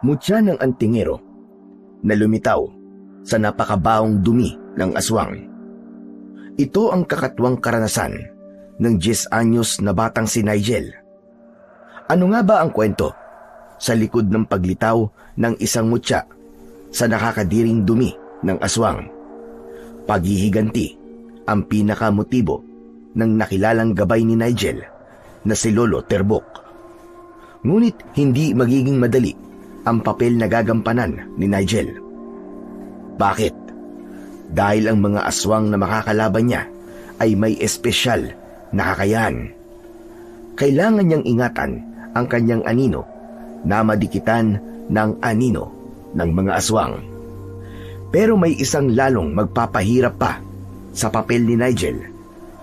Mutya ng antingero na lumitaw sa napakabaong dumi ng aswang. Ito ang kakatwang karanasan ng 10 anyos na batang si Nigel. Ano nga ba ang kwento sa likod ng paglitaw ng isang mutya sa nakakadiring dumi ng aswang? Paghihiganti ang pinakamotibo ng nakilalang gabay ni Nigel na si Lolo Terbok. Ngunit hindi magiging madali ang papel na gagampanan ni Nigel. Bakit? Dahil ang mga aswang na makakalaban niya ay may espesyal na kakayahan. Kailangan niyang ingatan ang kanyang anino na madikitan ng anino ng mga aswang. Pero may isang lalong magpapahirap pa sa papel ni Nigel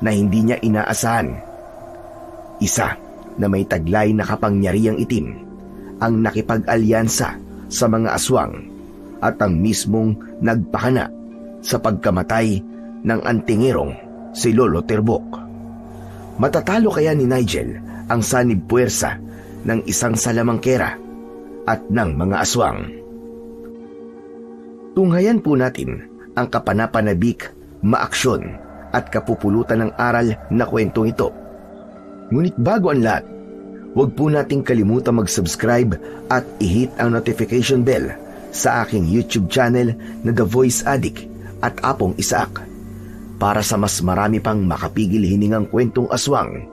na hindi niya inaasahan. Isa na may taglay na kapangyarihang itim ang nakipag-alyansa sa mga aswang at ang mismong nagpahana sa pagkamatay ng antingerong si Lolo Terbok. Matatalo kaya ni Nigel ang sanib puwersa ng isang salamangkera at ng mga aswang? Tunghayan po natin ang kapanapanabik, maaksyon at kapupulutan ng aral na kwentong ito. Ngunit bago ang lahat, huwag po nating kalimutan mag-subscribe at i-hit ang notification bell sa aking YouTube channel na The Voice Addict at Apong Isaac para sa mas marami pang makapigil hiningang kwentong aswang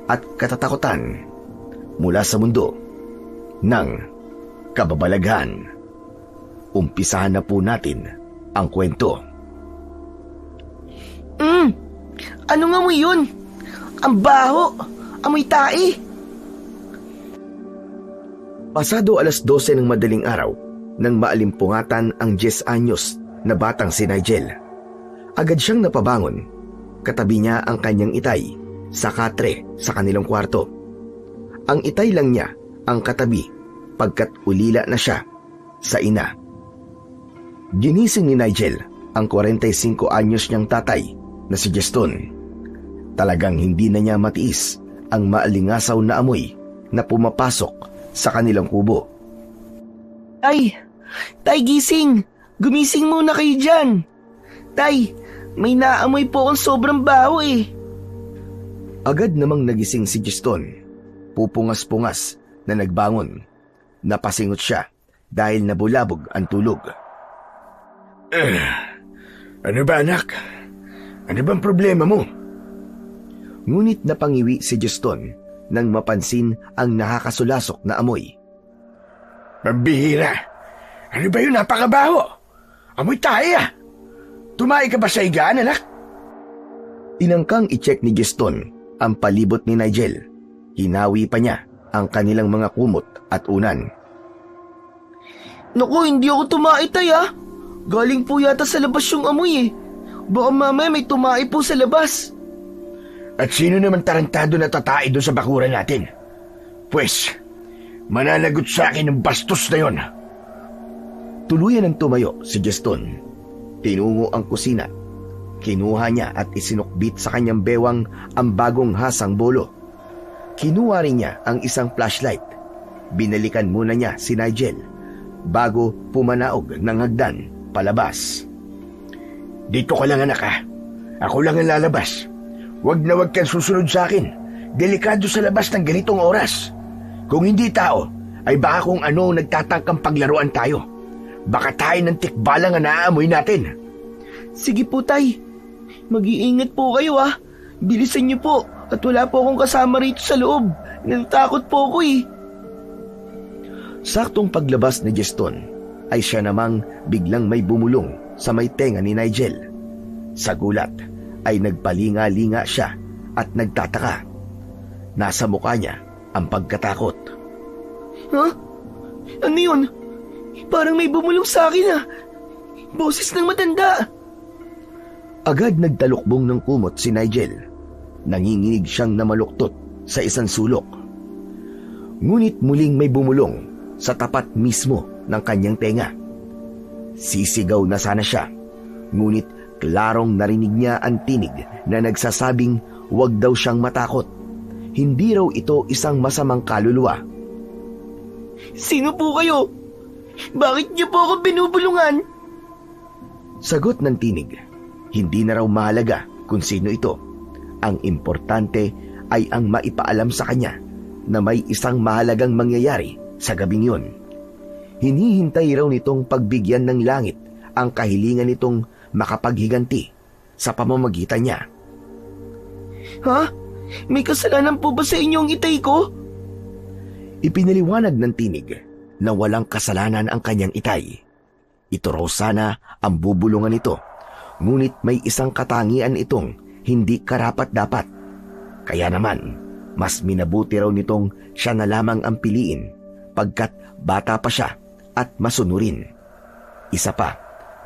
at katatakutan mula sa mundo ng kababalaghan. Umpisahan na po natin ang kwento. Ano nga mo yun? Ang baho! Amoy tae! Pasado 12:00 ng madaling araw nang maalimpungatan ang 10 anyos na batang si Nigel. Agad siyang napabangon. Katabi niya ang kanyang itay sa katre sa kanilang kwarto. Ang itay lang niya ang katabi pagkat ulila na siya sa ina. Ginising ni Nigel ang 45 anyos niyang tatay na si Gaston. Talagang hindi na niya matiis ang maalingasaw na amoy na pumapasok sa kanilang kubo. Tay! Tay, gising! Gumising muna kayo dyan! Tay, may naamoy po akong sobrang baho eh. Agad namang nagising si Gaston. Pupungas-pungas na nagbangon. Napasingot siya dahil nabulabog ang tulog. Ano ba anak? Ano bang problema mo? Ngunit napangiwi si Gaston nang mapansin ang nakakasulasok na amoy. Pambihira! Ano ba yun? Napakabaho! Amoy tayo ah! Tumahi ka ba sa higaan, anak? Tinangkang i-check ni Gaston ang palibot ni Nigel. Hinawi pa niya ang kanilang mga kumot at unan. Naku, hindi ako tumae, tay ah. Galing po yata sa labas yung amoy eh. Baka mamaya may tumae po sa labas. At sino naman tarantado na tatae doon sa bakuran natin? Pwes, mananagot sa akin ng bastos na yon. Tuluyan ang tumayo si Gaston. Tinungo ang kusina. Kinuha niya at isinukbit sa kanyang bewang ang bagong hasang bolo. Kinuha rin niya ang isang flashlight. Binalikan muna niya si Nigel bago pumanaog ng hagdan palabas. Dito ka lang anak ha. Ako lang ang lalabas. Huwag na huwag kang susunod sa akin. Delikado sa labas ng ganitong oras. Kung hindi tao, ay baka kung ano nagtatangkang paglaruan tayo. Baka tayo ng tikbalang na naaamoy natin. Sige po, tay. Mag-iingat po kayo ah. Bilisan niyo po at wala po akong kasama rito sa loob. Natatakot po ako eh. Saktong paglabas ni Gaston ay siya namang biglang may bumulong sa may tenga ni Nigel. Sa gulat ay nagpalinga-linga siya at nagtataka. Nasa mukha niya ang pagkatakot. Huh? Ano yun? Parang may bumulong sa akin ah. Boses ng matanda. Agad nagtalukbong ng kumot si Nigel. Nanginginig siyang namaluktot sa isang sulok. Ngunit muling may bumulong sa tapat mismo ng kanyang tenga. Sisigaw na sana siya, ngunit klarong narinig niya ang tinig na nagsasabing huwag daw siyang matakot. Hindi raw ito isang masamang kaluluwa. Sino po kayo? Bakit niyo po ako binubulungan? Sagot ng tinig, hindi na raw mahalaga kung sino ito. Ang importante ay ang maipaalam sa kanya na may isang mahalagang mangyayari sa gabing yun. Hinihintay raw nitong pagbigyan ng langit ang kahilingan nitong makapaghiganti sa pamamagitan niya. Ha? May kasalanan po ba sa inyo ang itay ko? Ipinaliwanag ng tinig na walang kasalanan ang kanyang itay. Ito raw sana ang bubulungan nito, ngunit may isang katangian itong hindi karapat-dapat. Kaya naman, mas minabuti raw nitong siya na lamang ang piliin pagkat bata pa siya at masunurin. Isa pa,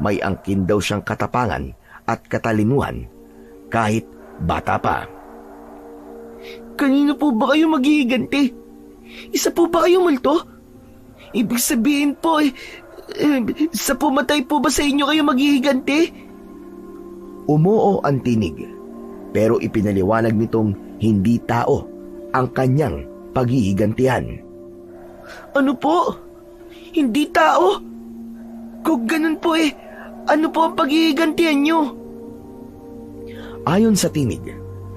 may angkin daw siyang katapangan at katalinuhan kahit bata pa. Kanino po ba kayo maghihiganti? Isa po ba kayo multo? Ibig sabihin po sa pumatay po ba sa inyo kayo maghihiganti? Umuo ang tinig, pero ipinaliwanag nitong hindi tao ang kanyang paghihigantihan. Ano po? Hindi tao? Kung ganun po ano po ang paghihigantihan nyo? Ayon sa tinig,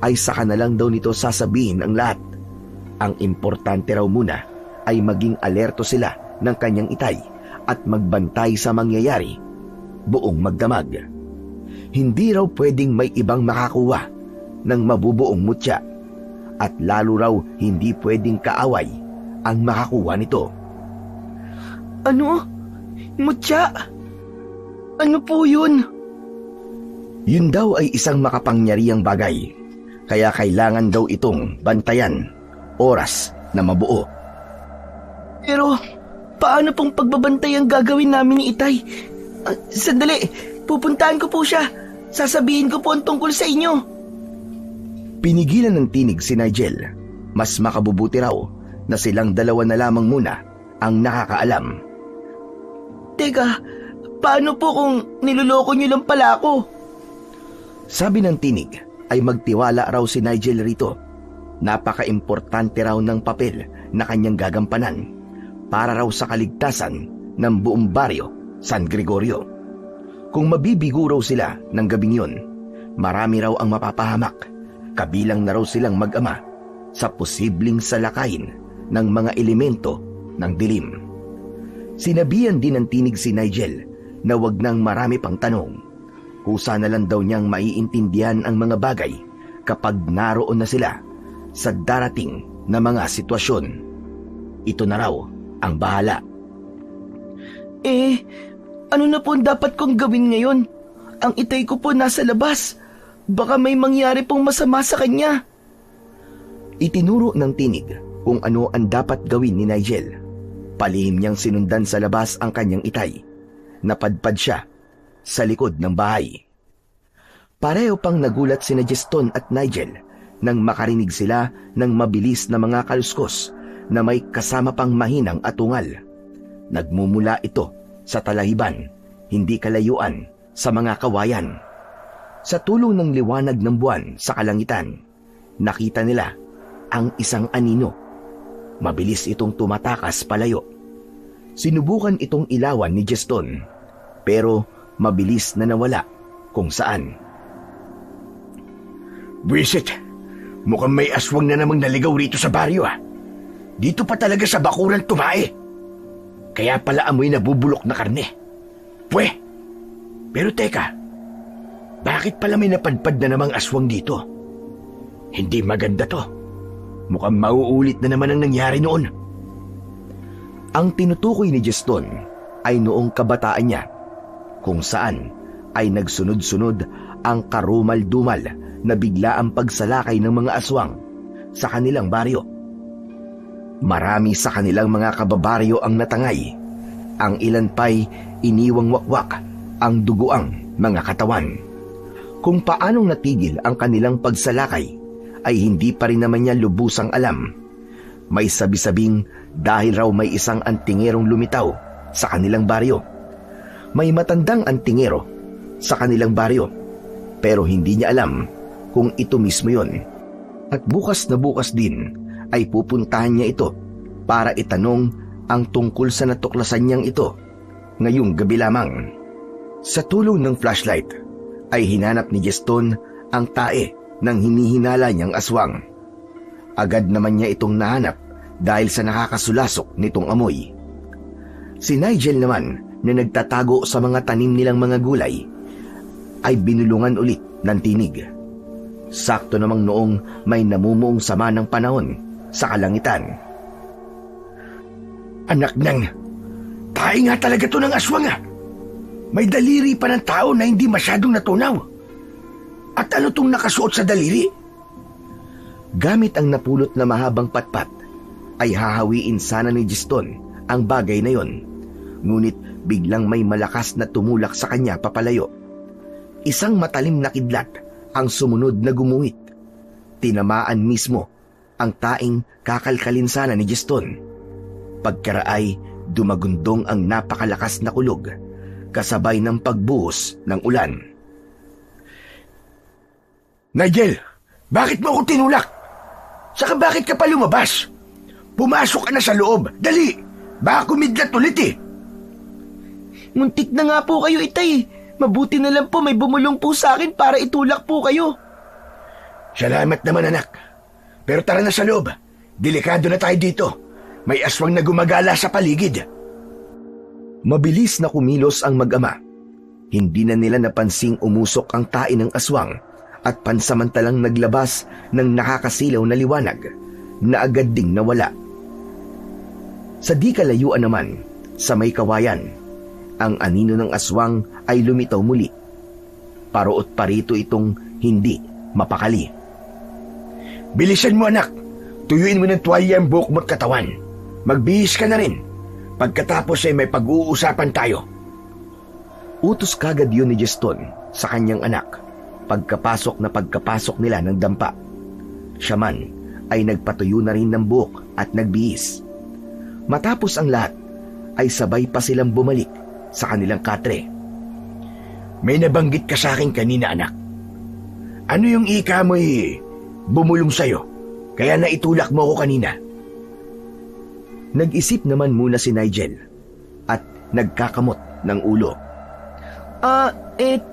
ay saka na lang daw nito sasabihin ang lahat. Ang importante raw muna ay maging alerto sila ng kanyang itay at magbantay sa mangyayari buong magdamag. Hindi raw pwedeng may ibang makakuha ng mabubuong mutya at lalo raw hindi pwedeng kaaway ang makakuha nito. Ano? Mutya? Ano po yun? Yun daw ay isang makapangyarihang bagay, kaya kailangan daw itong bantayan oras na mabuo. Pero paano pong pagbabantay ang gagawin namin ni Itay? Sandali, pupuntahan ko po siya. Sasabihin ko po ang tungkol sa inyo. Pinigilan ng tinig si Nigel. Mas makabubuti raw na silang dalawa na lamang muna ang nakakaalam. Teka, paano po kung niloloko niyo lang pala ako? Sabi ng tinig ay magtiwala raw si Nigel rito. Napaka-importante raw ng papel na kanyang gagampanan para raw sa kaligtasan ng buong baryo San Gregorio. Kung mabibigo raw sila ng gabing yun, marami raw ang mapapahamak, kabilang na raw silang mag-ama sa posibleng salakayin ng mga elemento ng dilim. Sinabihan din ng tinig si Nigel na wag nang marami pang tanong. Kusa na lang daw niyang maiintindihan ang mga bagay kapag naroon na sila sa darating na mga sitwasyon. Ito na raw ang bahala. Ano na po ang dapat kong gawin ngayon? Ang itay ko po nasa labas. Baka may mangyari pong masama sa kanya. Itinuro ng tinig kung ano ang dapat gawin ni Nigel. Palihim niyang sinundan sa labas ang kanyang itay. Napadpad siya sa likod ng bahay. Pareho pang nagulat sina Juston at Nigel nang makarinig sila ng mabilis na mga kaluskos na may kasama pang mahinang atungal. Nagmumula ito sa talahiban, hindi kalayuan sa mga kawayan. Sa tulong ng liwanag ng buwan sa kalangitan, nakita nila ang isang anino. Mabilis itong tumatakas palayo. Sinubukan itong ilawan ni Juston, pero mabilis na nawala kung saan. Buwisit, mukhang may aswang na namang naligaw rito sa baryo Dito pa talaga sa bakuran tumae. Kaya pala amoy nabubulok na karne. Pwe, pero teka, bakit pala may napadpad na namang aswang dito? Hindi maganda to. Mukhang mauulit na naman ang nangyari noon. Ang tinutukoy ni Juston ay noong kabataan niya, kung saan ay nagsunod-sunod ang karumal-dumal na biglaang pagsalakay ng mga aswang sa kanilang baryo. Marami sa kanilang mga kababaryo ang natangay. Ang ilan pa'y iniwang wakwak ang duguang mga katawan. Kung paanong natigil ang kanilang pagsalakay ay hindi pa rin naman niya lubusang alam. May sabi-sabing dahil raw may isang antingerong lumitaw sa kanilang baryo. May matandang antingero sa kanilang baryo, pero hindi niya alam kung ito mismo yon. At bukas na bukas din ay pupuntahan niya ito para itanong ang tungkol sa natuklasan niyang ito ngayong gabi lamang. Sa tulong ng flashlight ay hinanap ni Gaston ang tae ng hinihinala niyang aswang. Agad naman niya itong nahanap dahil sa nakakasulasok nitong amoy. Si Nigel naman na nagtatago sa mga tanim nilang mga gulay ay binulungan ulit ng tinig. Sakto namang noong may namumuong sama ng panahon sa kalangitan. Anak nang, tayo nga talaga to ng aswang ah. May daliri pa ng tao na hindi masyadong natunaw. At ano tong nakasuot sa daliri? Gamit ang napulot na mahabang patpat, ay hahawiin sana ni Gaston ang bagay na yon. Ngunit biglang may malakas na tumulak sa kanya papalayo. Isang matalim na kidlat ang sumunod na gumuhit. Tinamaan mismo ang taing kakalkalin sana ni Gaston. Pagkaraay, dumagundong ang napakalakas na kulog, kasabay ng pagbuhos ng ulan. Nigel, bakit mo ako tinulak? Saka bakit ka pa lumabas? Pumasok ka na sa loob, dali! Baka kumidlat ulit eh. Muntik na nga po kayo, Itay. Mabuti na lang po may bumulong po sa akin para itulak po kayo. Salamat naman anak. Pero tara na sa loob. Delikado na tayo dito. May aswang na gumagala sa paligid. Mabilis na kumilos ang mag-ama. Hindi na nila napansing umusok ang tae ng aswang at pansamantalang naglabas ng nakakasilaw na liwanag na agad ding nawala. Sa di kalayuan naman, sa may kawayan, ang anino ng aswang ay lumitaw muli. Paroot parito itong hindi mapakali. Bilisan mo anak. Tuyuin mo ng tuwalya ang buhok mo't katawan. Magbihis ka na rin. Pagkatapos ay may pag-uusapan tayo. Utos kagad yun ni Gaston sa kanyang anak pagkapasok nila ng dampa. Siya man ay nagpatuyo na rin ng buhok at nagbihis. Matapos ang lahat ay sabay pa silang bumalik sa kanilang katre. May nabanggit ka sa akin kanina anak. Ano yung ika mo'y bumulong sa'yo? Kaya naitulak mo ako kanina. Nag-isip naman muna si Nigel at nagkakamot ng ulo.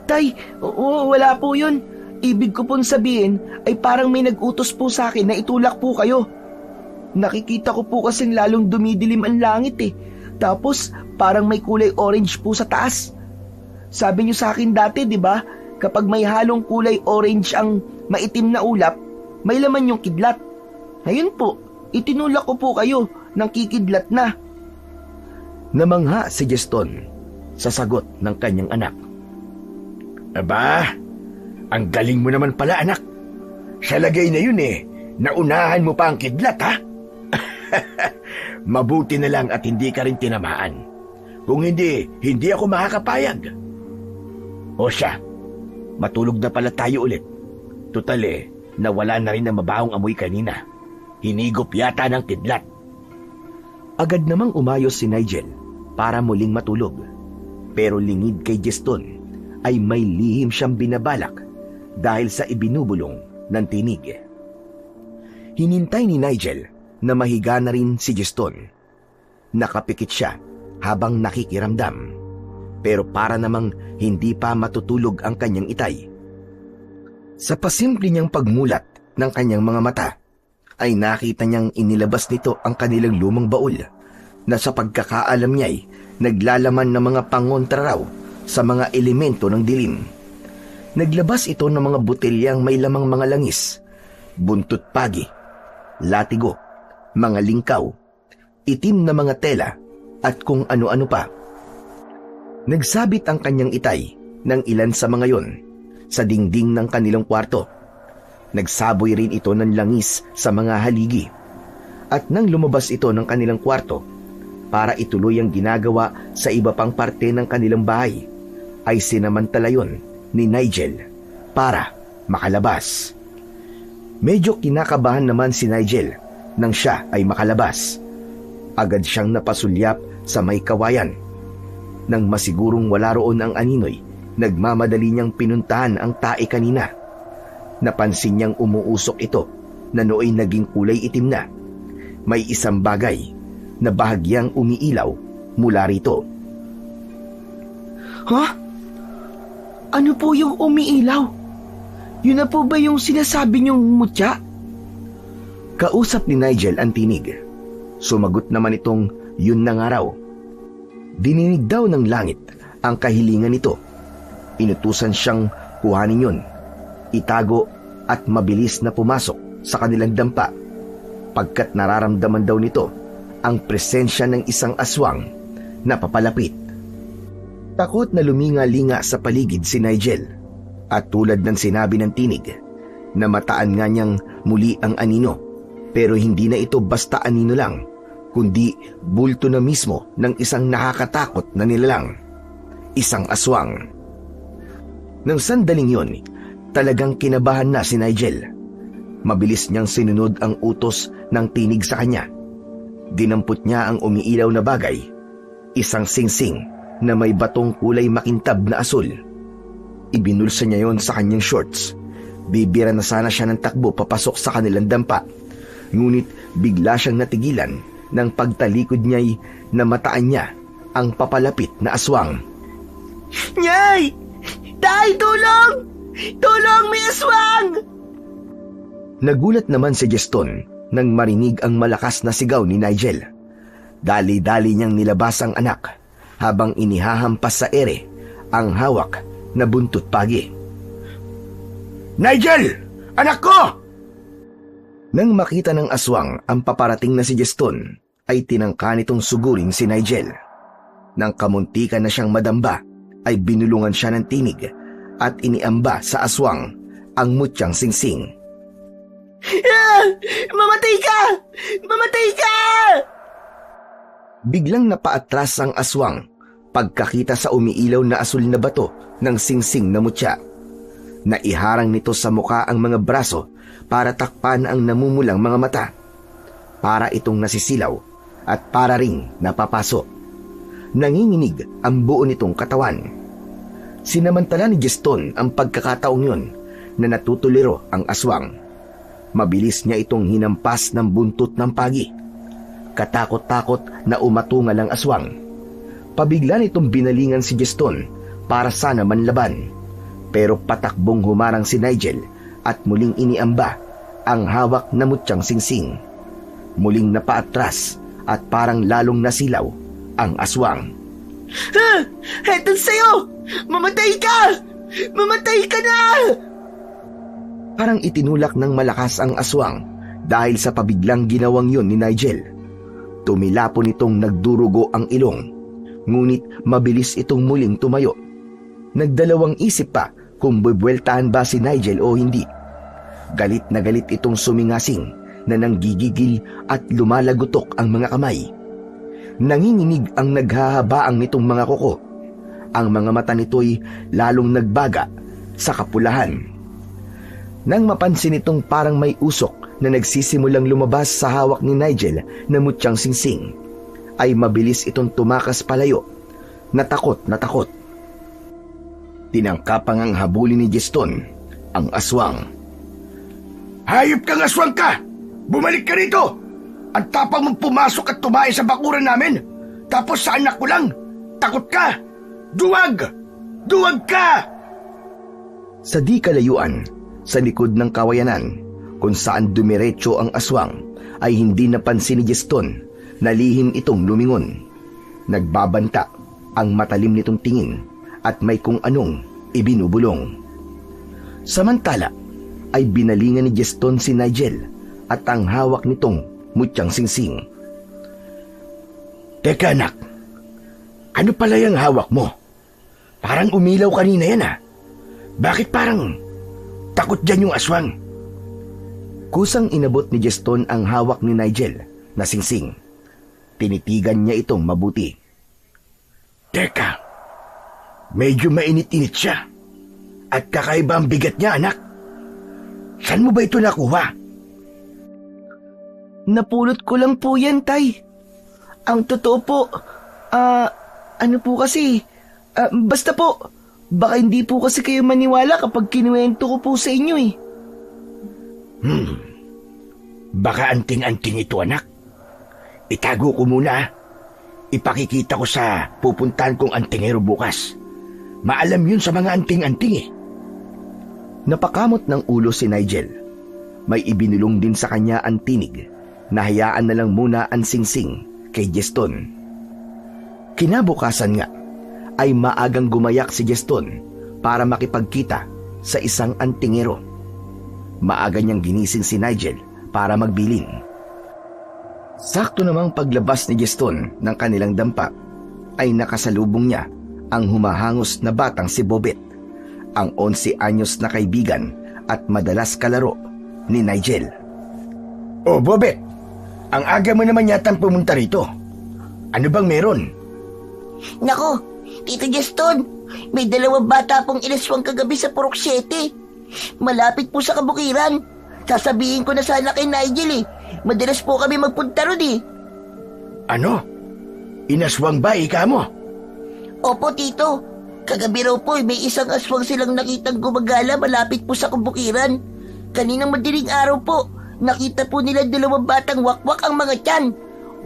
Tay, wala po yun. Ibig ko pong sabihin ay parang may nag-utos po sa akin na itulak po kayo. Nakikita ko po kasing lalong dumidilim ang langit eh. Tapos parang may kulay orange po sa taas. Sabi niyo sa akin dati, di ba? Kapag may halong kulay orange ang maitim na ulap, may laman yung kidlat. Ngayon po, itinulak ko po kayo nang kikidlat na. Namangha si Gaston sa sagot ng kanyang anak. Aba, ang galing mo naman pala anak. Sa lagay na yun eh, naunahan mo pa ang kidlat ha? Mabuti na lang at hindi ka rin tinamaan. Kung hindi ako makakapayag. O siya, matulog na pala tayo ulit. Tutal nawala na rin ang mabaong amoy kanina. Hinigop yata ng kidlat. Agad namang umayos si Nigel para muling matulog. Pero lingid kay Gaston ay may lihim siyang binabalak dahil sa ibinubulong ng tinig. Hinintay ni Nigel na mahiga na rin si Gaston. Nakapikit siya habang nakikiramdam. Pero para namang hindi pa matutulog ang kanyang itay. Sa pasimple niyang pagmulat ng kanyang mga mata, ay nakita niyang inilabas nito ang kanilang lumang baul na sa pagkakaalam niya'y naglalaman ng mga pangontra raw sa mga elemento ng dilim. Naglabas ito ng mga botelyang may lamang mga langis, buntot pagi, latigo, mga lingkaw, itim na mga tela at kung ano-ano pa. Nagsabit ang kanyang itay ng ilan sa mga yon sa dingding ng kanilang kwarto. Nagsaboy rin ito ng langis sa mga haligi. At nang lumabas ito ng kanilang kwarto para ituloy ang ginagawa sa iba pang parte ng kanilang bahay, ay sinamantala yon ni Nigel para makalabas. Medyo kinakabahan naman si Nigel nang siya ay makalabas. Agad siyang napasulyap sa may kawayan. Nang masigurong wala roon ang aninoy, nagmamadali niyang pinuntahan ang tae kanina. Napansin niyang umuusok ito na nooy naging kulay itim na. May isang bagay na bahagyang umiilaw mula rito. Ha? Ano po yung umiilaw? Yun na po ba yung sinasabi niyong mutya? Kausap ni Nigel ang tinig. Sumagot naman itong yun na nga raw. Dininig daw ng langit ang kahilingan nito. Inutusan siyang kuhanin yun, itago at mabilis na pumasok sa kanilang dampa, pagkat nararamdaman daw nito ang presensya ng isang aswang na papalapit. Takot na luminga-linga sa paligid si Nigel, at tulad ng sinabi ng tinig, namataan nga niyang muli ang anino, pero hindi na ito basta anino lang, kundi bulto na mismo ng isang nakakatakot na nilalang, isang aswang. Nang sandaling yun, talagang kinabahan na si Nigel. Mabilis niyang sinunod ang utos ng tinig sa kanya. Dinampot niya ang umiilaw na bagay, isang singsing na may batong kulay makintab na asul. Ibinulsa niya yon sa kanyang shorts. Bibira na sana siya ng takbo papasok sa kanilang dampa. Ngunit bigla siyang natigilan nang pagtalikod niya'y namataan niya ang papalapit na aswang. Nyay! Tay, tulong! Tulong, may aswang! Nagulat naman si Juston nang marinig ang malakas na sigaw ni Nigel. Dali-dali niyang nilabas ang anak habang inihahampas sa ere ang hawak na buntot pagi. Nigel! Anak ko! Nang makita ng aswang ang paparating na si Juston, ay tinangka nitong sugurin si Nigel. Nang kamuntikan na siyang madamba, ay binulungan siya ng tinig at iniamba sa aswang ang mutyang singsing. Ah! Mamatay ka! Mamatay ka! Biglang napaatras ang aswang pagkakita sa umiilaw na asul na bato ng singsing na mutya. Naiharang nito sa muka ang mga braso para takpan ang namumulang mga mata. Para itong nasisilaw at para ring napapaso. Nanginginig ang buo nitong katawan. Sinamantala ni Juston ang pagkakataong yun na natutuliro ang aswang. Mabilis niya itong hinampas ng buntot ng pagi. Katakot-takot na umatungal ang aswang. Pabigla nitong binalingan si Juston para sana manlaban. Pero patakbong humarang si Nigel at muling iniamba ang hawak na mutyang singsing. Muling napaatras at parang lalong nasilaw ang aswang. Ha! Heto sa'yo! Mamatay ka! Mamatay ka na! Parang itinulak ng malakas ang aswang dahil sa pabiglang ginawang yun ni Nigel. Tumilapon itong nagdurugo ang ilong, ngunit mabilis itong muling tumayo. Nagdalawang isip pa kung bubueltahan ba si Nigel o hindi. Galit na galit itong sumingasing na nanggigigil at lumalagutok ang mga kamay. Nanginginig ang naghahabaang nitong mga kuko. Ang mga mata nito'y lalong nagbaga sa kapulahan. Nang mapansin itong parang may usok na nagsisimulang lumabas sa hawak ni Nigel na mutyang singsing, ay mabilis itong tumakas palayo, natakot na takot. Tinangkapang ang habulin ni Juston ang aswang. Hayop kang aswang ka! Bumalik ka rito! Ang tapang mong pumasok at tumae sa bakuran namin! Tapos sa anak ko lang! Takot ka! Duwag! Duwag ka! Sa di kalayuan, sa likod ng kawayanan, kung saan dumiretso ang aswang, ay hindi napansin ni Juston na lihim itong lumingon. Nagbabanta ang matalim nitong tingin at may kung anong ibinubulong. Samantala, ay binalingan ni Juston si Nigel at ang hawak nitong mutyang singsing. Teka anak, ano pala yung hawak mo? Parang umilaw kanina yan ah. Bakit parang takot dyan yung aswang? Kusang inabot ni Juston ang hawak ni Nigel na singsing. Tinitigan niya itong mabuti. Teka, medyo mainit-init siya. At kakaiba ang bigat niya anak. Saan mo ba ito nakuha? Napulot ko lang po yan, Tay. Ang totoo po, ano po kasi, basta po, baka hindi po kasi kayo maniwala kapag kinuwento ko po sa inyo eh. Baka anting-anting ito anak. Itago ko muna. Ipakikita ko sa pupuntahan kong antingero bukas. Maalam yun sa mga anting-anting eh. Napakamot ng ulo si Nigel. May ibinulong din sa kanya ang tinig na hayaan na lang muna ang singsing kay Jeston. Kinabukasan nga ay maagang gumayak si Jeston para makipagkita sa isang antingero. Maaga niyang ginising si Nigel para magbilin. Sakto namang paglabas ni Jeston ng kanilang dampa ay nakasalubong niya ang humahangos na batang si Bobet, ang 11 anyos na kaibigan at madalas kalaro ni Nigel. Oh, Bobet, ang aga mo naman yatang pumunta rito. Ano bang meron? Nako, Tito Juston, may 2 bata pong inaswang kagabi sa Purok 7. Malapit po sa kabukiran. Sasabihin ko na sana kay Nigel eh. Madalas po kami magpunta ron eh. Ano? Inaswang ba ika mo? Opo, Tito. Kagabi raw po may isang aswang silang nakitang gumagala malapit po sa kabukiran. Kaninang madaling araw po, nakita po nila 2 batang wakwak ang mga tiyan.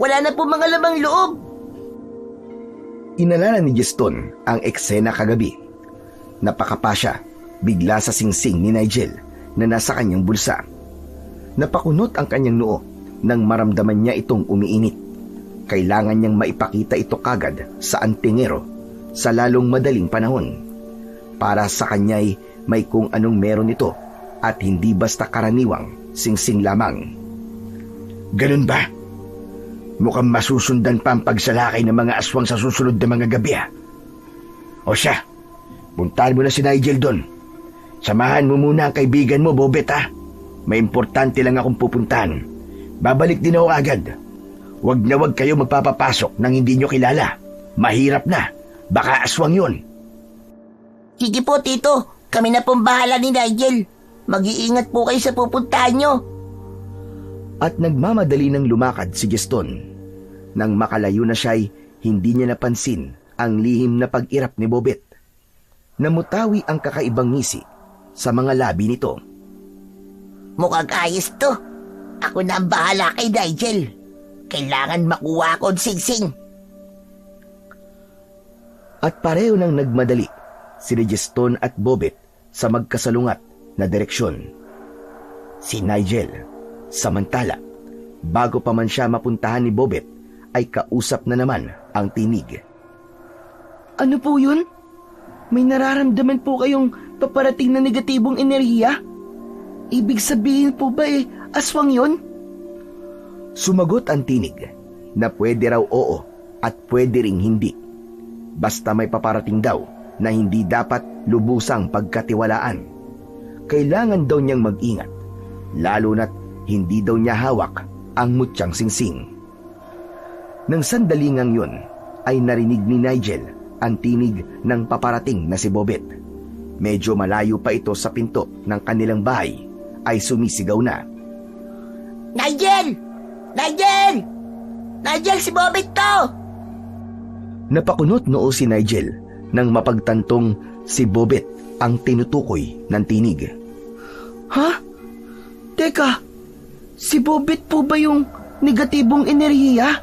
Wala na po mga lamang loob. Inalala ni Jeston ang eksena kagabi. Napakapa siya bigla sa singsing ni Nigel na nasa kanyang bulsa. Napakunot ang kanyang noo nang maramdaman niya itong umiinit. Kailangan niyang maipakita ito kagad sa antingero sa lalong madaling panahon. Para sa kanya'y may kung anong meron ito at hindi basta karaniwang singsing lamang. Ganun ba? Mukhang masusundan pa ang pagsalakay ng mga aswang sa susunod na mga gabi. O siya, puntahan mo na si Nigel doon. Samahan mo muna ang kaibigan mo, Bobet ha. May importante lang akong pupuntahan. Babalik din ako agad. Wag na wag kayo magpapapasok nang hindi nyo kilala. Mahirap na. Baka aswang yun. Sige po, Tito. Kami na pong bahala ni Nigel. Mag-iingat po kayo sa pupuntahan nyo. At nagmamadali ng lumakad si Jeston. Nang makalayo na siya'y hindi niya napansin ang lihim na pag-irap ni Bobet. Namutawi ang kakaibang ngisi sa mga labi nito. Mukhang ayos to. Ako na ang bahala kay Nigel. Kailangan makuha ko ang singsing. At pareho nang nagmadali si Jeston at Bobet sa magkasalungat na direksyon. Si Nigel, samantala, bago pa man siya mapuntahan ni Bobet, ay kausap na naman ang tinig. Ano po yun? May nararamdaman po kayong paparating na negatibong enerhiya? Ibig sabihin po ba aswang yun? Sumagot ang tinig na pwede raw oo at pwede ring hindi. Basta may paparating daw na hindi dapat lubusang pagkatiwalaan. Kailangan daw niyang mag-ingat, lalo na't hindi daw niya hawak ang mutyang singsing. Nang sandali ngang yun, ay narinig ni Nigel ang tinig ng paparating na si Bobet. Medyo malayo pa ito sa pinto ng kanilang bahay, ay sumisigaw na. Nigel! Nigel! Nigel, si Bobet to! Napakunot noo si Nigel nang mapagtantong si Bobet ang tinutukoy ng tinig. Ha? Teka, si Bobet po ba yung negatibong enerhiya?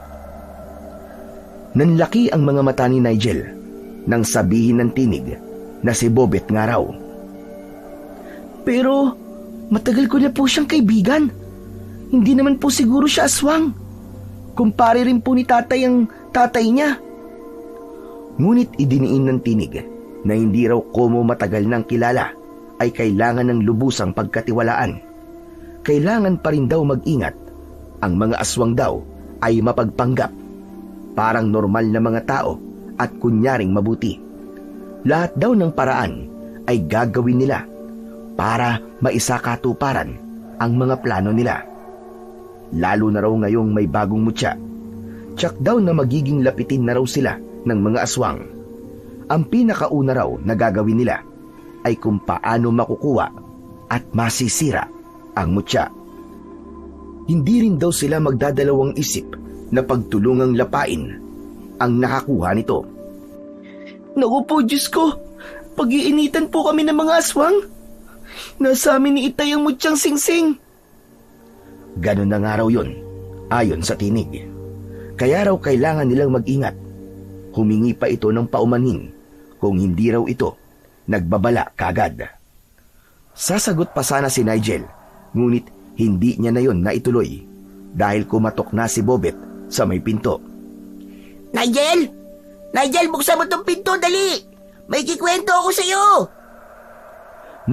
Nanlaki ang mga mata ni Nigel nang sabihin ng tinig na si Bobet nga raw. Pero matagal ko na po siyang kaibigan. Hindi naman po siguro siya aswang. Kumpare rin po ni tatay ang tatay niya. Ngunit idiniin ng tinig na hindi raw komo matagal nang kilala ay kailangan ng lubusang pagkatiwalaan. Kailangan pa rin daw mag-ingat. Ang mga aswang daw ay mapagpanggap. Parang normal na mga tao at kunyaring mabuti. Lahat daw ng paraan ay gagawin nila para maisakatuparan ang mga plano nila. Lalo na raw ngayong may bagong mutya. Tsak daw na magiging lapitin na raw sila ng mga aswang. Ang pinakauna raw na gagawin nila ay kung paano makukuha at masisira ang mutya. Hindi rin daw sila magdadalawang isip na pagtulungang lapain ang nakakuha nito. Naku po, Diyos ko. Pag-iinitan po kami ng mga aswang. Nasa amin ni Itay ang mutyang singsing. Ganun na nga raw yun, ayon sa tinig. Kaya raw kailangan nilang mag-ingat. Humingi pa ito ng paumanhin kung hindi raw ito nagbabala kagad. Sasagot pa sana si Nigel, ngunit hindi niya na yon naituloy dahil kumatok na si Bobet sa may pinto. Nigel! Nigel, buksan mo tong pinto, dali! May kikwento ako sa'yo!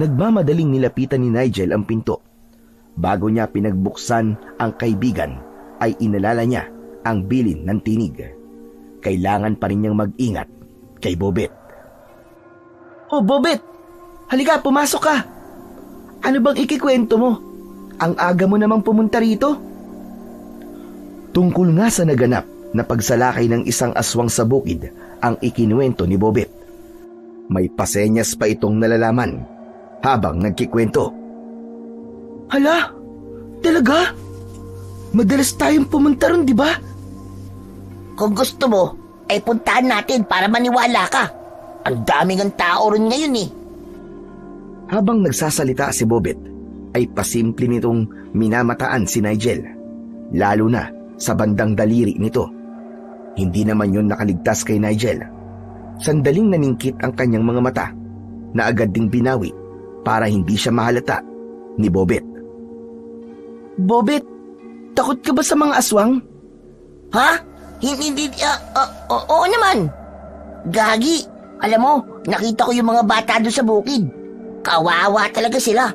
Nagmamadaling nilapitan ni Nigel ang pinto. Bago niya pinagbuksan ang kaibigan, ay inalala niya ang bilin ng tinig. Kailangan pa rin niyang mag-ingat kay Bobet. Oh, Bobet! Halika, pumasok ka! Ano bang ikikwento mo? Ang aga mo namang pumunta rito? Tungkol nga sa naganap na pagsalakay ng isang aswang sa bukid ang ikinuwento ni Bobet. May pasenyas pa itong nalalaman habang nagkikwento. Hala? Talaga? Madalas tayong pumunta ron, di ba? Kung gusto mo, ay puntahan natin para maniwala ka. Ang daming ang tao ron ngayon eh. Habang nagsasalita si Bobet, ay pasimple nitong minamataan si Nigel, lalo na sa bandang daliri nito. Hindi naman yun nakaligtas kay Nigel. Sandaling naningkit ang kanyang mga mata na agad ding binawi para hindi siya mahalata ni Bobet. Bobet, takot ka ba sa mga aswang? Ha? Hindi, oo naman. Gagi, alam mo, nakita ko yung mga bata doon sa bukid. Kawawa talaga sila.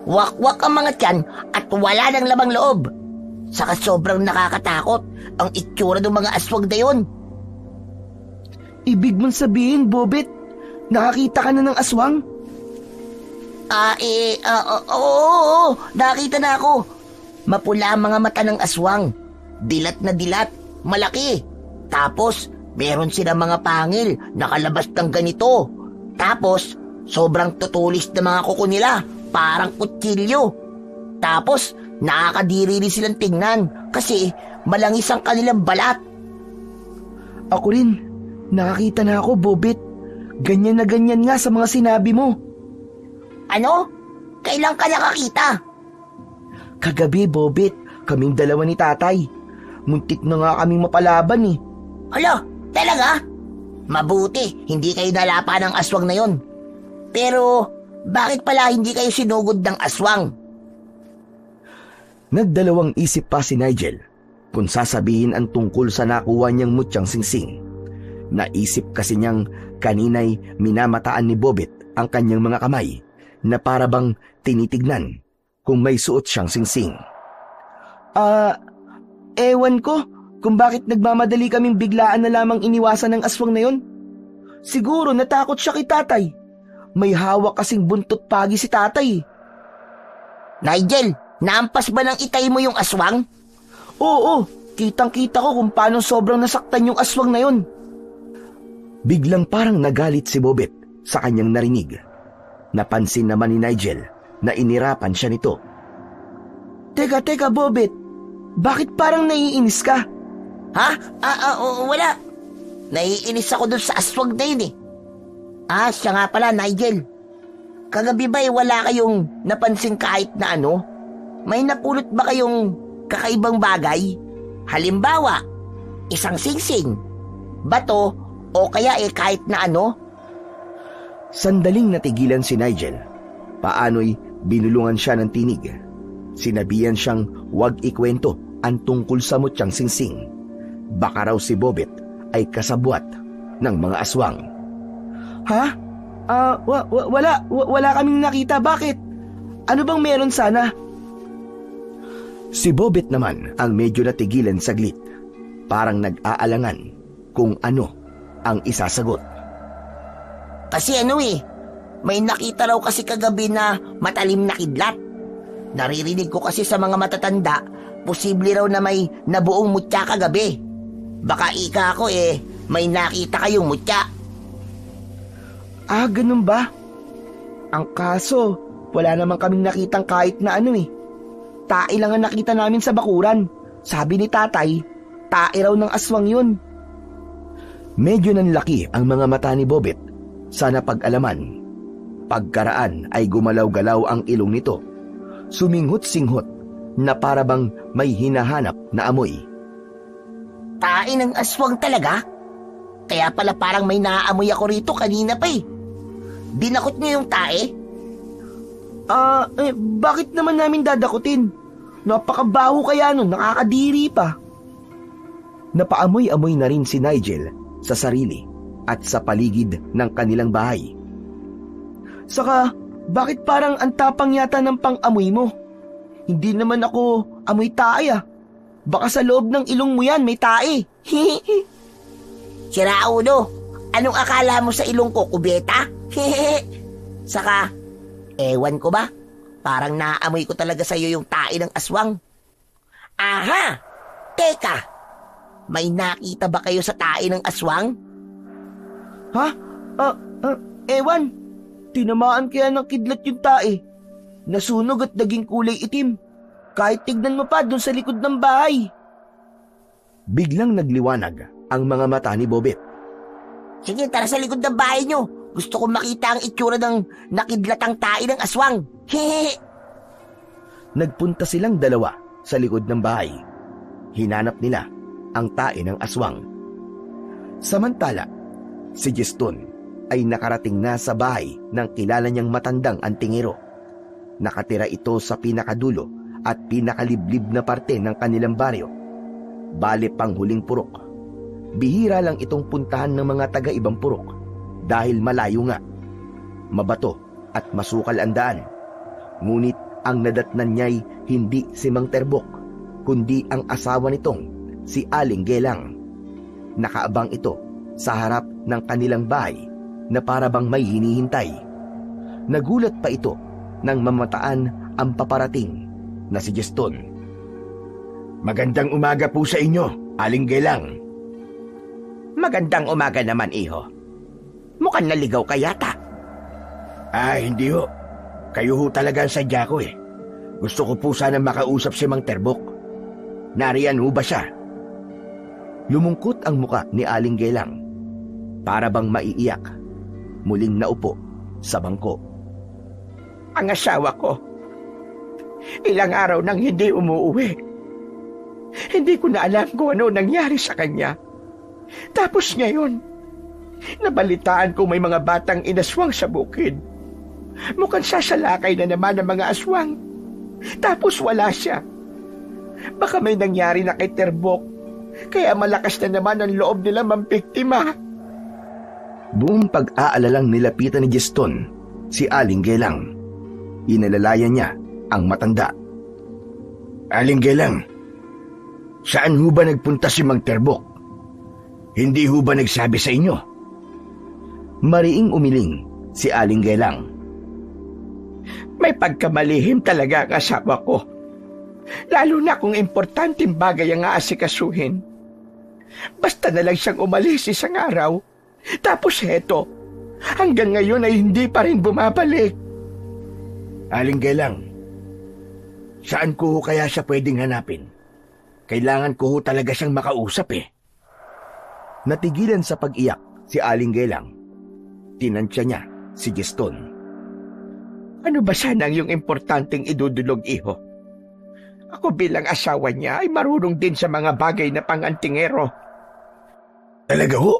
Wakwak ang mga tiyan at wala nang lamang loob. Saka sobrang nakakatakot ang itsura ng mga aswang na yun. Ibig mong sabihin, Bobet, nakakita ka na ng aswang? Oo, nakita na ako. Mapula ang mga mata ng aswang. Dilat na dilat, malaki. Tapos, meron silang mga pangil, nakalabas ng ganito. Tapos, sobrang tutulis na mga kuko nila, parang kutsilyo. Tapos, nakakadiri rin silang tingnan kasi malangis ang kanilang balat. Ako rin, nakakita na ako, Bobet. Ganyan na ganyan nga sa mga sinabi mo. Ano? Kailan ka nakakita? Kagabi, Bobet, kaming dalawa ni tatay. Muntik na nga kaming mapalaban eh. Hala, talaga? Mabuti, hindi kayo nalapa ng aswang na yon. Pero, bakit pala hindi kayo sinugod ng aswang? Nagdalawang isip pa si Nigel kung sasabihin ang tungkol sa nakuha niyang mutyang singsing. Naisip kasi niyang kanina'y minamataan ni Bobet ang kanyang mga kamay na para bang tinitignan kung may suot siyang singsing. Ewan ko kung bakit nagmamadali kaming biglaan na lamang iniwasan ng aswang na yon. Siguro natakot siya kay tatay. May hawak kasing buntot pagi si tatay. Nigel, naampas ba ng itay mo yung aswang? Oo, kitang-kita ko kung paano sobrang nasaktan yung aswang na yon. Biglang parang nagalit si Bobet sa kanyang narinig. Napansin naman ni Nigel na inirapan siya nito. Teka, Bobet. Bakit parang naiinis ka? Ha? Wala. Naiinis ako dun sa aswang na yun eh. Siya nga pala, Nigel. Kagabi ba'y wala kayong napansin kahit na ano? May napulot ba kayong kakaibang bagay? Halimbawa, isang singsing, bato, o kaya kahit na ano? Sandaling natigilan si Nigel. Paano'y binulungan siya ng tinig. Sinabihan siyang huwag ikwento ang tungkol sa mutyang singsing. Baka raw si Bobet ay kasabwat ng mga aswang. Ha? Wala kaming nakita. Bakit? Ano bang meron sana? Si Bobet naman ang medyo natigilan saglit. Parang nag-aalangan kung ano ang isasagot. Kasi may nakita raw kasi kagabi na matalim na kidlat. Naririnig ko kasi sa mga matatanda, posible raw na may nabuong mutya kagabi. Baka ika ako may nakita kayong mutya. Ganun ba? Ang kaso, wala naman kaming nakitang kahit na ano eh. Tae lang ang nakita namin sa bakuran. Sabi ni tatay, tae raw ng aswang yun. Medyo nanlaki ang mga mata ni Bobet sa napag-alaman. Pagkaraan ay gumalaw-galaw ang ilong nito. Suminghot-singhot na para bang may hinahanap na amoy. Tae ng aswang talaga? Kaya pala parang may naaamoy ako rito kanina pa eh. Dinakot niyo yung tae? Bakit naman namin dadakutin? Napakabaho kaya nun, nakakadiri pa. Napaamoy-amoy na rin si Nigel sa sarili at sa paligid ng kanilang bahay. Saka, bakit parang ang tapang yata ng pang-amoy mo? Hindi naman ako amoy tae ah. Baka sa loob ng ilong mo yan may tae. Sira ulo, anong akala mo sa ilong ko, kubeta? Saka, ewan ko ba? Parang naamoy ko talaga sa'yo yung tae ng aswang. Aha! Teka! May nakita ba kayo sa tae ng aswang? Ha? Ewan. Tinamaan kaya ng kidlat yung tae. Nasunog at naging kulay itim. Kahit tignan mo pa doon sa likod ng bahay. Biglang nagliwanag ang mga mata ni Bobet. Sige, tara sa likod ng bahay nyo. Gusto kong makita ang itsura ng nakidlatang tae ng aswang. Hehehe. Nagpunta silang dalawa sa likod ng bahay. Hinanap nila ang tae ng aswang. Samantala, si Juston ay nakarating na sa bahay ng kilala niyang matandang antingero. Nakatira ito sa pinakadulo at pinakaliblib na parte ng kanilang baryo. Bale pang huling purok. Bihira lang itong puntahan ng mga taga-ibang purok dahil malayo nga. Mabato at masukal ang daan. Ngunit ang nadatnan niya'y hindi si Mang Terbok, kundi ang asawa nitong si Aling Gelang. Nakaabang ito sa harap ng kanilang bahay na para bang may hinihintay. Nagulat pa ito nang mamataan ang paparating na si Juston. Magandang umaga po sa inyo, Aling Gelang. Magandang umaga naman, iho. Mukhang naligaw ka yata. Hindi ho. Kayo ho talaga ang sadya ko eh. Gusto ko po sana makausap si Mang Terbok. Nariyan ho ba siya? Lumungkot ang muka ni Aling Gelang. Para bang maiiyak. Muling naupo sa bangko. Ang asawa ko, ilang araw nang hindi umuuwi. Hindi ko na alam kung ano nangyari sa kanya. Tapos ngayon, nabalitaan ko may mga batang inaswang sa bukid. Mukhang sasalakay na naman ang mga aswang. Tapos wala siya. Baka may nangyari na kay Terbok, kaya malakas na naman ang loob nila mampiktima. Buong pag-aalalang nilapitan ni Juston si Aling Gelang. Inalalayan niya ang matanda. Aling Gelang, saan ho ba nagpunta si Mang Terbok? Hindi ho ba nagsabi sa inyo? Mariing umiling si Aling Gelang. May pagkamalihim talaga ang asawa ko. Lalo na kung importanteng bagay ang aasikasuhin. Basta na lang siyang umalis isang araw. Tapos heto, hanggang ngayon ay hindi pa rin bumabalik. Aling Gelang, saan ko ho kaya siya pwedeng hanapin? Kailangan ko ho talaga siyang makausap eh. Natigilan sa pag-iyak si Aling Gelang. Tinansya niya si Juston. Ano ba sana ang iyong importanteng idudulog, iho? Ako bilang asawa niya ay marunong din sa mga bagay na pangantingero. Talaga ho?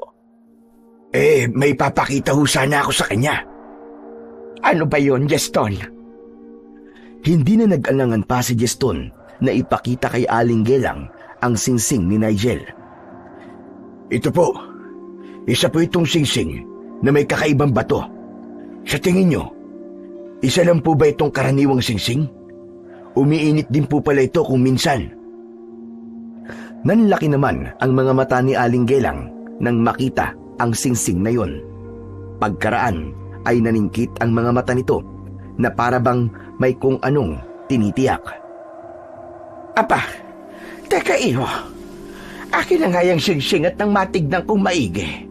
May papakita ho sana ako sa kanya. Ano ba yun, Juston? Hindi na nag-alangan pa si Juston na ipakita kay Aling Gelang ang singsing ni Nigel. Ito po. Isa po itong singsing na may kakaibang bato. Sa tingin nyo, isa lang po ba itong karaniwang singsing? Umiinit din po pala ito kung minsan. Nanlaki naman ang mga mata ni Aling Gelang nang makita ang singsing na yon. Pagkaraan ay naningkit ang mga mata nito na para bang may kung anong tinitiyak. Apa, teka iho. Akin na nga yung singsing at nang matignan kong maigi.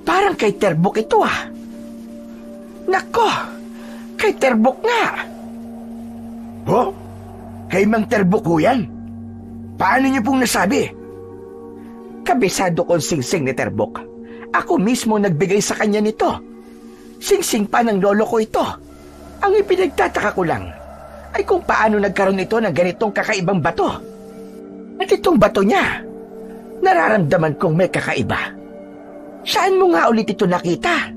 Parang kay Terbok ito ah. Nako, kay Terbok nga. Ho? Kay Mang Terbok ho yan? Paano niyo pong nasabi? Kabisado kong singsing ni Terbok. Ako mismo nagbigay sa kanya nito. Singsing pa ng lolo ko ito. Ang ipinagtataka ko lang ay kung paano nagkaroon ito ng ganitong kakaibang bato. At itong bato niya, nararamdaman kong may kakaiba. Saan mo nga ulit ito nakita?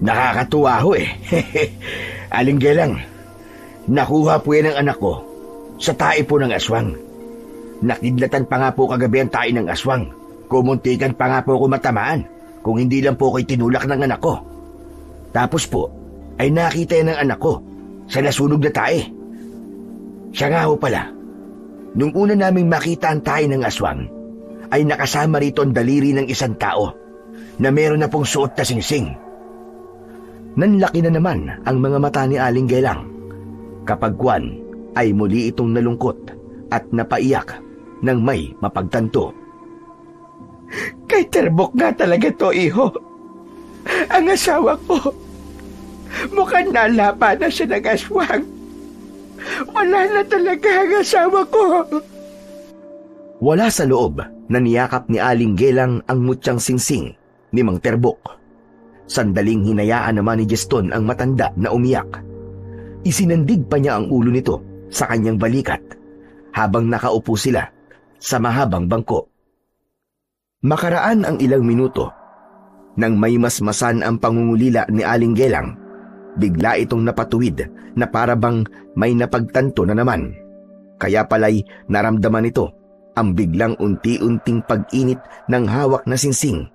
Nakakatuwa ho eh. Aling Gelang, nakuha po yan ng anak ko sa tae po ng aswang. Nakidlatan pa nga po kagabi ang tae ng aswang. Kumuntikan pa nga po ako matamaan kung hindi lang po ko'y tinulak ng anak ko. Tapos po, ay nakita yan ng anak ko sa nasunog na tae. Siya nga ho pala, nung una naming makita ang tae ng aswang, ay nakasama rito ang daliri ng isang tao na meron na pong suot na singsing. Nanlaki na naman ang mga mata ni Aling Gelang. Kapag kwan ay muli itong nalungkot at napaiyak nang may mapagtanto. Kay Terbok nga talaga to, iho. Ang asawa ko. Mukhang nalapa na siya ng aswang. Wala na talaga ang asawa ko. Wala sa loob na niyakap ni Aling Gelang ang mutyang singsing ni Mang Terbok. Sandaling hinayaan naman ni Jeston ang matanda na umiyak. Isinandig pa niya ang ulo nito sa kanyang balikat habang nakaupo sila sa mahabang bangko. Makaraan ang ilang minuto, nang may masmasan ang pangungulila ni Aling Gelang, bigla itong napatuwid na para bang may napagtanto na naman. Kaya pala'y naramdaman ito ang biglang unti-unting pag-init ng hawak na singsing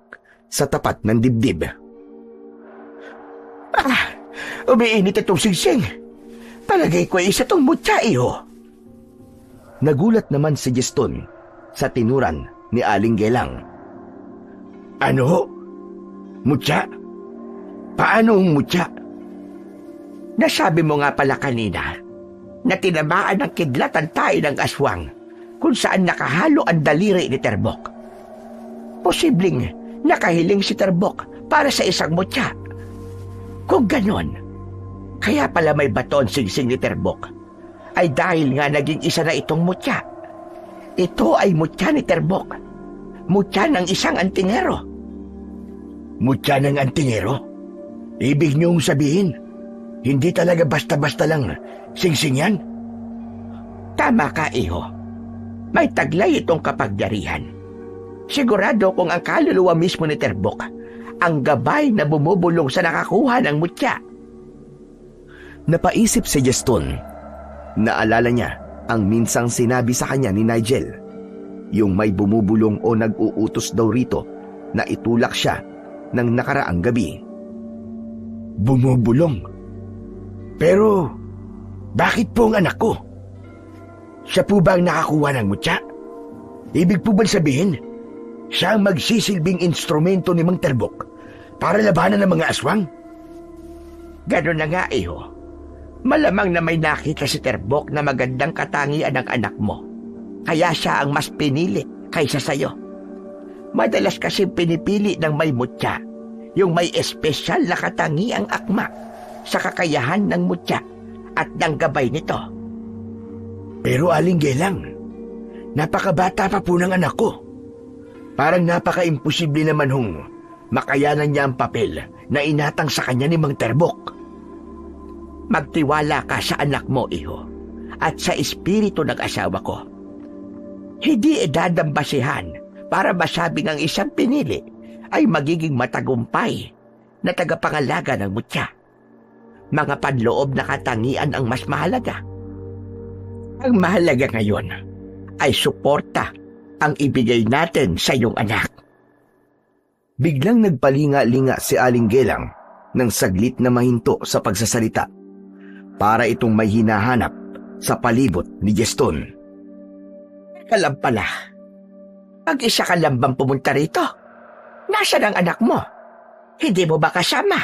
sa tapat ng dibdib. Umiinit itong singsing. Palagay ko ay isa tong mutya, iho. Nagulat naman si Jeston sa tinuran ni Aling Gelang. Ano? Mutya? Paano ang mutya? Nasabi mo nga pala kanina na tinamaan ng kidlat ang tae ng aswang kung saan nakahalo ang daliri ni Terbok. Posibleng nakahiling si Terbok para sa isang mutya. Kung ganon, kaya pala may baton singsing ni Terbok ay dahil nga naging isa na itong mutya. Ito ay mutya ni Terbok. Mutya ng isang antingero. Mutya ng antingero? Ibig niyong sabihin, hindi talaga basta-basta lang singsing yan? Tama ka, iho. May taglay itong kapagyarihan. Sigurado kung ang kaluluwa mismo ni Terbok ang gabay na bumubulong sa nakakuha ng mutya. Napaisip si Jeston. Naalala niya ang minsang sinabi sa kanya ni Nigel. Yung may bumubulong o nag-uutos daw rito na itulak siya ng nakaraang gabi. Bumubulong? Pero, bakit po ang anak ko? Siya po ba ang nakakuha ng mutya? Ibig po ba sabihin, siya ang magsisilbing instrumento ni Mang Terbok para labanan ng mga aswang? Ganon na nga, iho. Malamang na may nakita si Terbok na magandang katangian ng anak mo. Kaya siya ang mas pinili kaysa sayo. Madalas kasi pinipili ng may mutya, yung may espesyal na katangiang akma sa kakayahan ng mutya at ng gabay nito. Pero Aling Gelang, napakabata pa po ng anak ko. Parang napaka-imposible naman hong makayanan niya ang papel na inatang sa kanya ni Mang Terbok. Magtiwala ka sa anak mo, iho, at sa espiritu ng asawa ko. Hindi edadambasihan para masabing ang isang pinili ay magiging matagumpay na tagapangalaga ng mutya. Mga panloob na katangian ang mas mahalaga. Ang mahalaga ngayon ay suporta ang ibigay natin sa iyong anak. Biglang nagpalinga-linga si Aling Gelang ng saglit na mahinto sa pagsasalita. Para itong may hinahanap sa palibot ni Jeston. Kalam pala, mag-isa ka lang bang pumunta rito? Nasaan ang anak mo? Hindi mo ba kasama?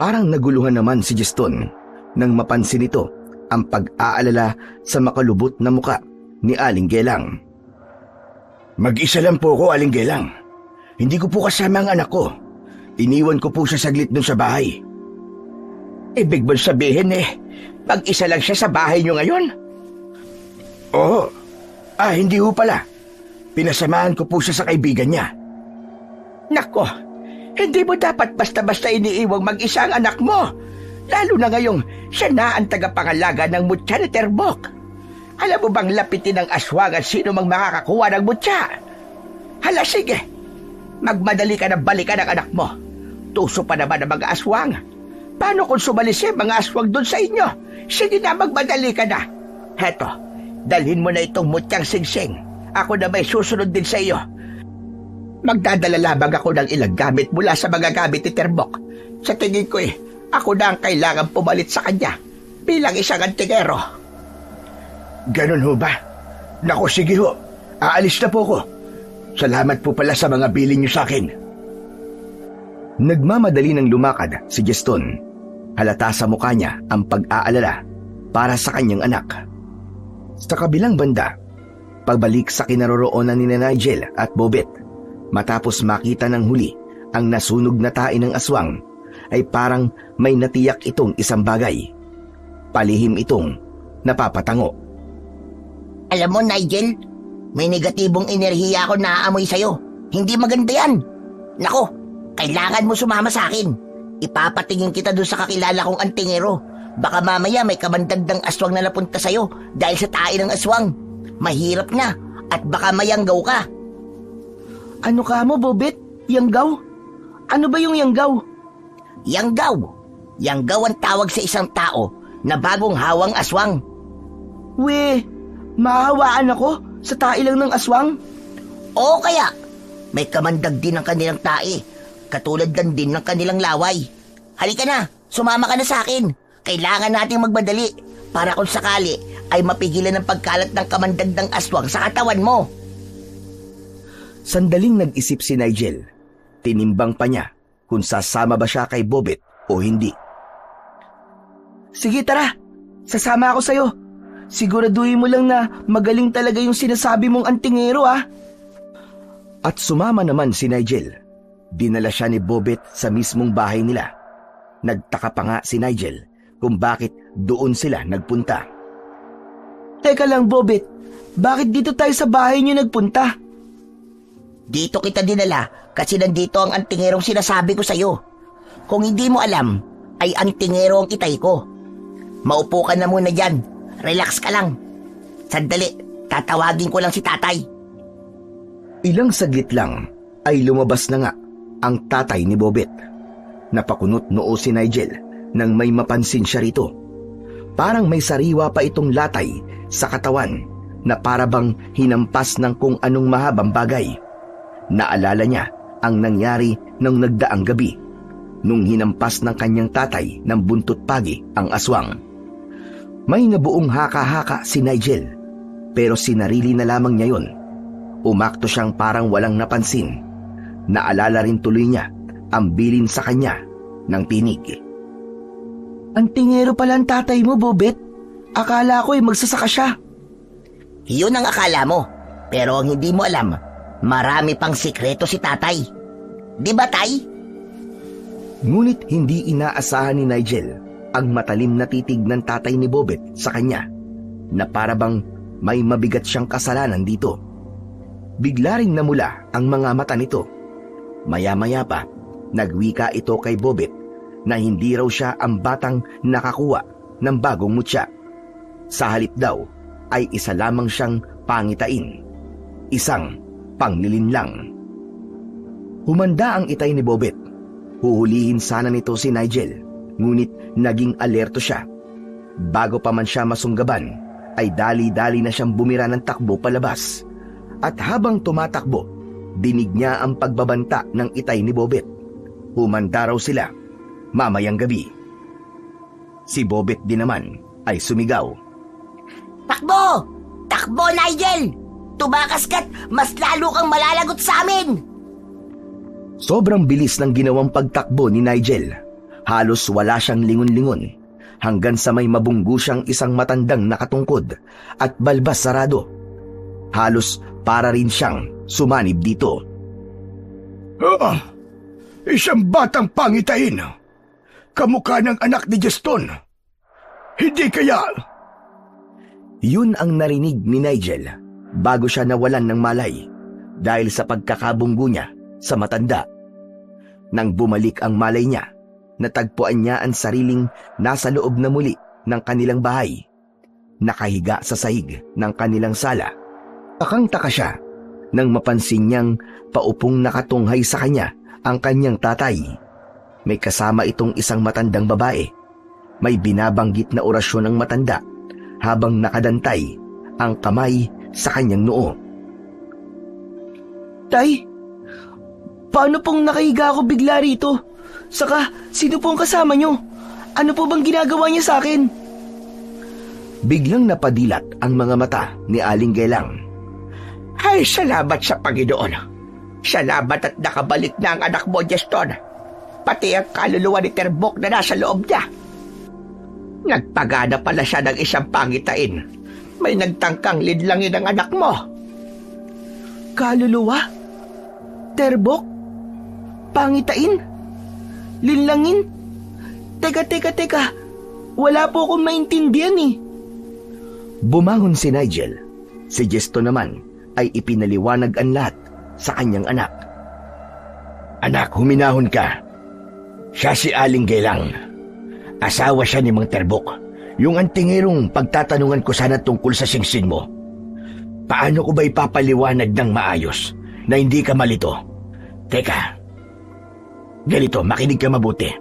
Parang naguluhan naman si Jeston nang mapansin ito ang pag-aalala sa makalubot na muka ni Aling Gelang. Mag-isa lang po ako, Aling Gelang. Hindi ko po kasama ang anak ko. Iniwan ko po siya saglit dun sa bahay. Ibig mo sabihin mag-isa lang siya sa bahay niyo ngayon? Oo. Hindi ho pala. Pinasamahan ko po siya sa kaibigan niya. Nako, hindi mo dapat basta-basta iniiwang mag-isa ang anak mo. Lalo na ngayong siya na ang tagapangalaga ng mutya ni Terbok. Alam mo bang lapitin ng aswang at sino mang makakakuha ng mutya? Hala, sige. Magmadali ka na balikan ang anak mo. Tuso pa naman ang mga aswang. Paano kung sumalis yung mga aswang doon sa inyo? Sige na, magmadali ka na. Heto, dalhin mo na itong mutyang singsing. Ako na may susunod din sa iyo. Magdadala lamang ako ng ilang gamit mula sa mga gamit ni Terbok. Sa tingin ko ako na ang kailangan pumalit sa kanya bilang isang antingero. Ganun ho ba? Naku, sige ho. Aalis na po ko. Salamat po pala sa mga bilin niyo sa akin. Nagmamadali ng lumakad si Gaston. Halata sa mukha niya ang pag-aalala para sa kanyang anak. Sa kabilang banda, pagbalik sa kinaroroonan ni Nigel at Bobet, matapos makita ng huli ang nasunog na tae ng aswang, ay parang may natiyak itong isang bagay. Palihim itong napapatango. Alam mo, Nigel, may negatibong enerhiya ako naaamoy sa'yo. Hindi maganda yan. Nako, kailangan mo sumama sa akin. Ipapatingin kita doon sa kakilala kong antingero. Baka mamaya may kamandagdang aswang na napunta sa'yo dahil sa tae ng aswang. Mahirap na at baka mayanggaw ka. Ano ka mo, Bobet? Yanggaw? Ano ba yung yanggaw? Yanggaw. Yanggaw ang tawag sa isang tao na bagong hawang aswang. We, mahawaan ako sa tae lang ng aswang? Oo kaya, may kamandag din ang kanilang tae. Katulad din ng kanilang laway. Halika na, sumama ka na sa akin. Kailangan nating magmadali para kung sakali ay mapigilan ang pagkalat ng kamandagdang aswang sa katawan mo. Sandaling nag-isip si Nigel. Tinimbang pa niya kung sasama ba siya kay Bobet o hindi. Sige, tara. Sasama ako sa'yo. Siguraduhin mo lang na magaling talaga yung sinasabi mong antingero, ah. At sumama naman si Nigel. Dinala siya ni Bobet sa mismong bahay nila. Nagtaka pa nga si Nigel kung bakit doon sila nagpunta. Teka lang, Bobet. Bakit dito tayo sa bahay niyo nagpunta? Dito kita dinala kasi nandito ang antingerong sinasabi ko sa'yo. Kung hindi mo alam, ay antingero ang itay ko. Maupo ka na muna dyan. Relax ka lang. Sandali, tatawagin ko lang si tatay. Ilang saglit lang ay lumabas na nga ang tatay ni Bobet. Napakunot noo si Nigel nang may mapansin siya rito. Parang may sariwa pa itong latay sa katawan na parabang hinampas ng kung anong mahabang bagay. Naalala niya ang nangyari nang nagdaang gabi nung hinampas ng kanyang tatay ng buntot pagi ang aswang. May nabuong haka-haka si Nigel pero sinarili na lamang niya yon. Umakto siyang parang walang napansin. Naalala rin tuloy niya ang bilin sa kanya ng tinig. Antingero pala ang tatay mo, Bobet. Akala ko magsasaka siya. Yun ang akala mo. Pero ang hindi mo alam, marami pang sikreto si tatay. Di ba, tay? Ngunit hindi inaasahan ni Nigel ang matalim na titig ng tatay ni Bobet sa kanya na parabang may mabigat siyang kasalanan dito. Bigla ring namula ang mga mata nito. Maya-maya pa, nagwika ito kay Bobet na hindi raw siya ang batang nakakuha ng bagong mutya. Sa halip daw ay isa lamang siyang pangitain. Isang panglilinlang. Humanda ang itay ni Bobet. Huhulihin sana nito si Nigel, ngunit naging alerto siya. Bago pa man siya masunggaban, ay dali-dali na siyang bumira ng takbo palabas. At habang tumatakbo, dinig niya ang pagbabanta ng itay ni Bobet. Humanda raw sila mamayang gabi. Si Bobet din naman ay sumigaw. Takbo! Takbo, Nigel! Tumakas ka't mas lalo kang malalagot sa amin! Sobrang bilis ng ginawang pagtakbo ni Nigel. Halos wala siyang lingon-lingon hanggang sa may mabunggo siyang isang matandang nakatungkod at balbas sarado. Halos para rin siyang sumanib dito. Isang batang pangitain. Kamukha ng anak ni Gaston. Hindi kaya... Yun ang narinig ni Nigel bago siya nawalan ng malay dahil sa pagkakabunggo niya sa matanda. Nang bumalik ang malay niya, natagpuan niya ang sariling nasa loob na muli ng kanilang bahay, nakahiga sa sahig ng kanilang sala. Takang-taka siya nang mapansin niyang paupong nakatunghay sa kanya ang kanyang tatay. May kasama itong isang matandang babae. May binabanggit na orasyon ng matanda habang nakadantay ang kamay sa kanyang noo. Tay, paano pong nakahiga ako bigla rito? Saka, sino pong kasama nyo? Ano po bang ginagawa niya sa akin? Biglang napadilat ang mga mata ni Aling Gelang. Ay, salamat sa Panginoon. Salamat at nakabalik na ang anak mo, Juston. Pati ang kaluluwa ni Terbok na nasa loob niya. Nagpagana pala siya ng isang pangitain. May nagtangkang lidlangin ang anak mo. Kaluluwa? Terbok? Pangitain? Linlangin? Teka. Wala po akong maintindihan eh. Bumangon si Nigel. Si Jesto naman ay ipinaliwanag ang lahat sa kanyang anak. Anak, huminahon ka. Siya si Aling Gelang. Asawa siya ni Mang Terbok. Yung antingerong pagtatanungan ko sana tungkol sa singsing mo. Paano ko ba ipapaliwanag ng maayos na hindi ka malito? Teka, ganito, makinig ka mabuti.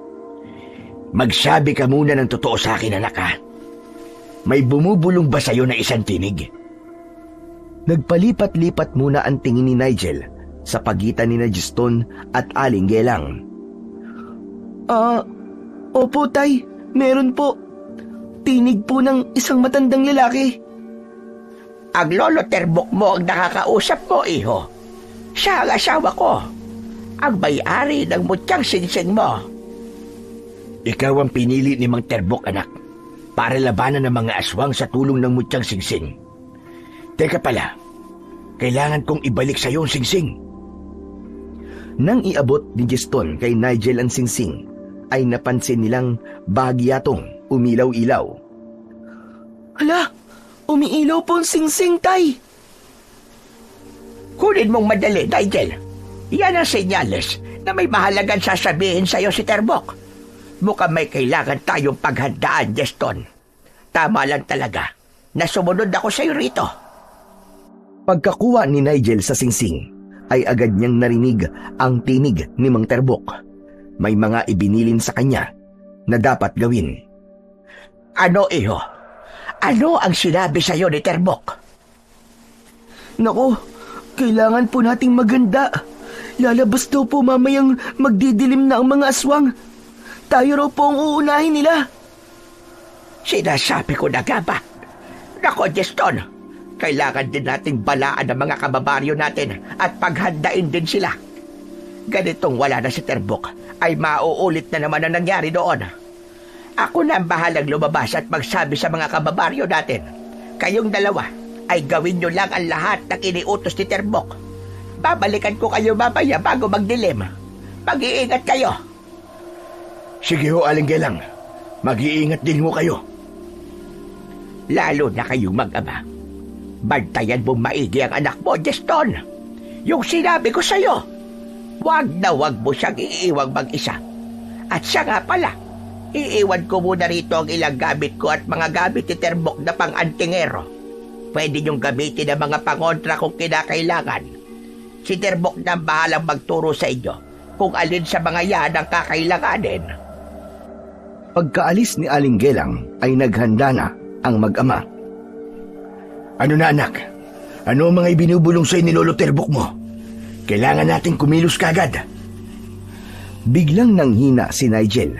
Magsabi ka muna ng totoo sa akin, anak, ha? May bumubulong ba sa'yo na isang tinig? Nagpalipat-lipat muna ang tingin ni Nigel sa pagitan ni Juston at Aling Gelang. Opo tay, meron po. Tinig po ng isang matandang lalaki. Ang lolo Terbok mo ang nakakausap mo, iho. Siya ang asawa ko. Ang may-ari ng mutyang singsing mo. Ikaw ang pinili ni Mang Terbok, anak, para labanan ng mga aswang sa tulong ng mutyang singsing. Teka pala, kailangan kong ibalik sa'yo ang singsing. Nang iabot ni Juston kay Nigel ang singsing, ay napansin nilang bahagyatong umilaw-ilaw. Hala, umiilaw po ang singsing tay. Kunin mong madali, Nigel. Yan ang senyales na may mahalagang sasabihin sa'yo si Terbok. Mukhang may kailangan tayong paghandaan, Juston. Tama lang talaga na sumunod ako sa'yo rito. Pagkakuha ni Nigel sa singsing, ay agad niyang narinig ang tinig ni Mang Terbok. May mga ibinilin sa kanya na dapat gawin. Ano, iho? Ano ang sinabi sa'yo ni Terbok? Nako, kailangan po nating maganda. Lalabas daw po mamayang magdidilim na ang mga aswang. Tayo raw po ang uunahin nila. Sinasabi ko na nga ba? Nako, Juston, kailangan din nating balaan ang mga kababaryo natin at paghandain din sila. Ganitong wala na si Terbok ay mauulit na naman ang nangyari doon. Ako na ang bahalang lumabas at magsabi sa mga kababaryo natin. Kayong dalawa ay gawin nyo lang ang lahat ng iniutos ni Terbok. Babalikan ko kayo mamaya bago magdilim. Mag-iingat kayo. Sige ho, Aling Gelang. Mag-iingat din ho kayo. Lalo na kayong mag-ama. Bantayan mo maigi ang anak mo, Juston. Yung sinabi ko sa'yo, wag na wag mo siyang iiwang mag-isa. At siya nga pala, iiwan ko muna rito ang ilang gamit ko at mga gamit ni Terbok na pang-antingero. Pwede niyong gamitin ang mga pangontra kung kinakailangan. Si Terbok na bahalang magturo sa inyo kung alin sa mga yan ang kakailanganin. Pagkaalis ni Aling Gelang ay naghanda na ang mag-ama. Ano na, anak? Ano ang mga ibinubulong sa'yo ni Lolo Terbok mo? Kailangan nating kumilos kagad. Biglang nanghina si Nigel.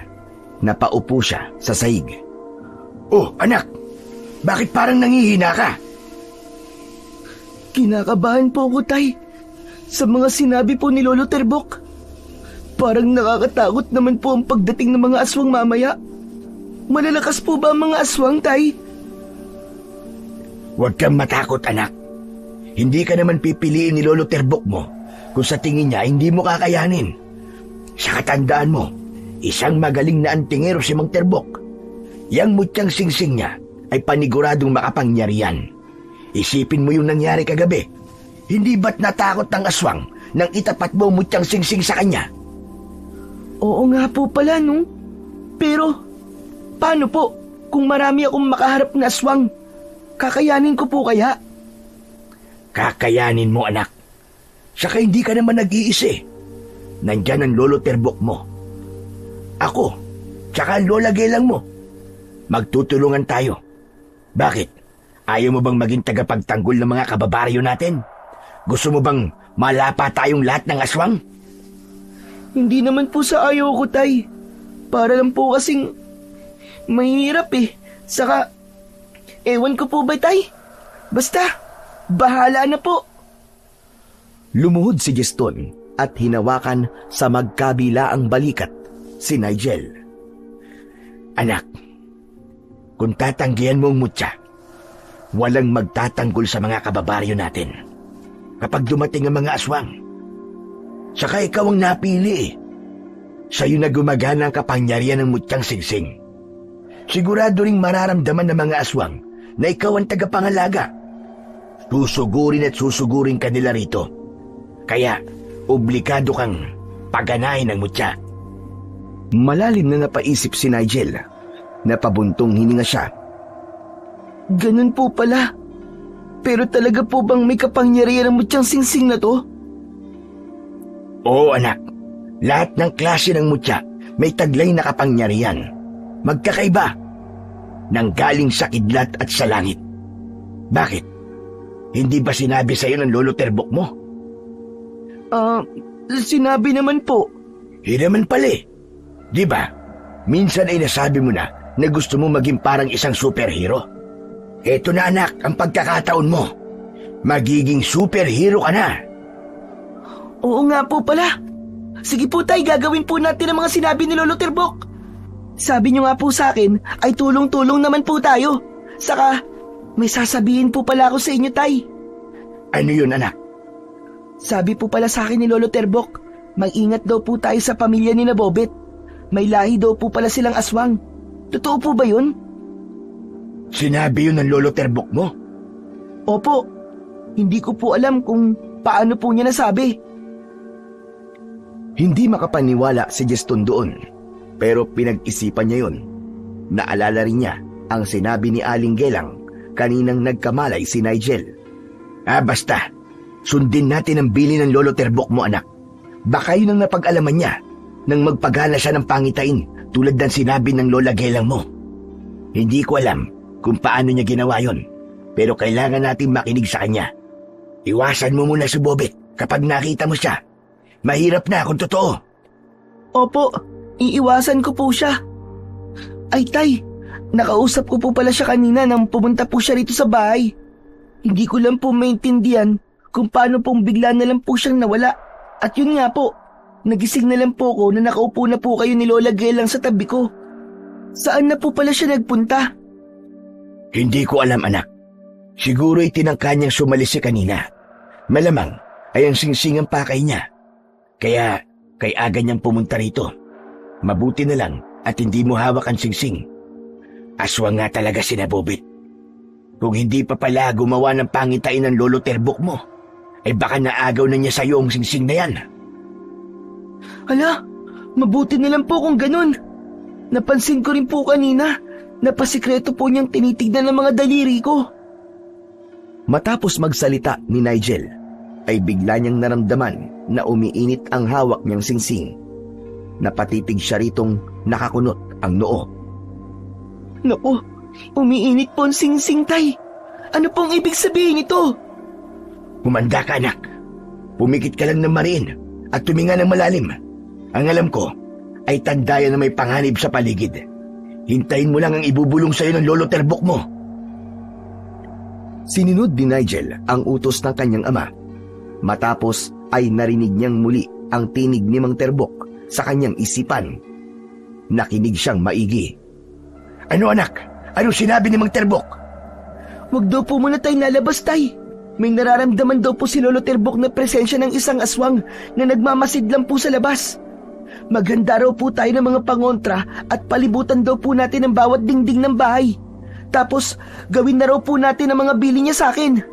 Napaupo siya sa sahig. Oh, anak! Bakit parang nangihina ka? Kinakabahan po ako tay sa mga sinabi po ni Lolo Terbok. Parang nakakatakot naman po ang pagdating ng mga aswang mamaya. Malalakas po ba ang mga aswang, tay? Huwag kang matakot, anak. Hindi ka naman pipiliin ni Lolo Terbok mo kung sa tingin niya hindi mo kakayanin. Sa katandaan mo, isang magaling na antingero si Mang Terbok. Yang mutyang singsing niya ay paniguradong makapangyarihan. Isipin mo yung nangyari kagabi. Hindi ba't natakot ng aswang nang itapat mo mutyang singsing sa kanya? Oo nga po pala, no? Pero, paano po kung marami akong makaharap na aswang? Kakayanin ko po kaya? Kakayanin mo, anak. Saka hindi ka naman nag-iisa eh. Nandyan ang lolo terbok mo. Ako, tsaka ang lola gelang mo. Magtutulungan tayo. Bakit? Ayaw mo bang maging tagapagtanggol ng mga kababaryo natin? Gusto mo bang malapa tayong lahat ng aswang? Hindi naman po sa ayaw ko, Tay. Para lang po kasing mahirap eh. Saka, ewan ko po ba, Tay? Basta, bahala na po. Lumuhod si Juston at hinawakan sa magkabilaang balikat si Nigel. Anak, kung tatanggihan mo ang mutya, walang magtatanggol sa mga kababaryo natin. Kapag dumating ang mga aswang, saka ikaw ang napili eh. Sa'yo na gumagana ang kapangyarihan ng mutyang singsing. Sigurado ring mararamdaman ng mga aswang na ikaw ang tagapangalaga. Susugurin at susugurin kanila rito. Kaya, obligado kang paganahin ng mutya. Malalim na napaisip si Nigel. Napabuntong hininga siya. Ganun po pala. Pero talaga po bang may kapangyarihan ng mutyang singsing na to? Oo anak, lahat ng klase ng mutya may taglay na kapangyarihan. Magkakaiba. Nanggaling sa kidlat at sa langit. Bakit? Hindi ba sinabi sa'yo ng lolo terbok mo? Sinabi naman po. Hindi naman pala eh. Di ba? Minsan ay nasabi mo na gusto mo maging parang isang superhero. Eto na anak ang pagkakataon mo. Magiging superhero ka na. Oo nga po pala. Sige po, Tay, gagawin po natin ang mga sinabi ni Lolo Terbok. Sabi niyo nga po sa akin ay tulong-tulong naman po tayo. Saka, may sasabihin po pala ako sa inyo, Tay. Ano yun anak? Sabi po pala sa akin ni Lolo Terbok, mag-ingat daw po tayo sa pamilya ni Nabobet. May lahi daw po pala silang aswang. Totoo po ba yun? Sinabi yun ng lolo terbok mo? Opo. Hindi ko po alam kung paano po niya nasabi. Hindi makapaniwala si Juston doon. Pero pinag-isipan niya yun. Naalala rin niya ang sinabi ni Aling Gelang kaninang nagkamalay si Nigel. Basta. Sundin natin ang bili ng lolo terbok mo anak. Baka yun ang napag-alaman niya nang magpagana siya ng pangitain tulad ng sinabi ng lola gelang mo. Hindi ko alam kung paano niya ginawa yon, pero kailangan natin makinig sa kanya. Iwasan mo muna si Bobet kapag nakita mo siya. Mahirap na kung totoo. Opo, iiwasan ko po siya. Ay, Tay, nakausap ko po pala siya kanina nang pumunta po siya rito sa bahay. Hindi ko lang po maintindihan kung paano pong bigla na lang po siyang nawala. At yun nga po, nagising na lang po ko na nakaupo na po kayo ni Lola Gelang sa tabi ko. Saan na po pala siya nagpunta? Hindi ko alam anak. Siguro itinangka niyang sumalis siya kanina. Malamang ay ang singsing ang pakay niya. Kaya kay aga niyang pumunta rito. Mabuti na lang at hindi mo hawak ang singsing. Aswang nga talaga si Nabobit. Kung hindi pa pala gumawa ng pangitain ng lolo terbok mo, ay baka naagaw na niya sa'yo ang singsing na yan. Hala, mabuti na lang po kung ganun. Napansin ko rin po kanina, napasikreto po niyang tinitignan ng mga daliri ko. Matapos magsalita ni Nigel, ay bigla niyang naramdaman na umiinit ang hawak niyang singsing. Napatitig siya ritong nakakunot ang noo. Naku, umiinit po ang singsing, Tay. Ano pong ibig sabihin ito? Humanda ka anak. Pumikit ka lang ng mariin at tuminga ng malalim. Ang alam ko ay tandaya na may panganib sa paligid. Hintayin mo lang ang ibubulong sa'yo ng lolo terbok mo. Sinunod ni Nigel ang utos ng kanyang ama. Matapos ay narinig niyang muli ang tinig ni Mang Terbok sa kanyang isipan. Nakinig siyang maigi. Ano anak? Ano sinabi ni Mang Terbok? Wag daw po muna tayo nalabas, Tay. May nararamdaman daw po si Lolo Terbok na presensya ng isang aswang na nagmamasid lang po sa labas. Maghanda raw po tayo ng mga pangontra at palibutan daw po natin ang bawat dingding ng bahay. Tapos, gawin na raw po natin ang mga bili niya sa akin.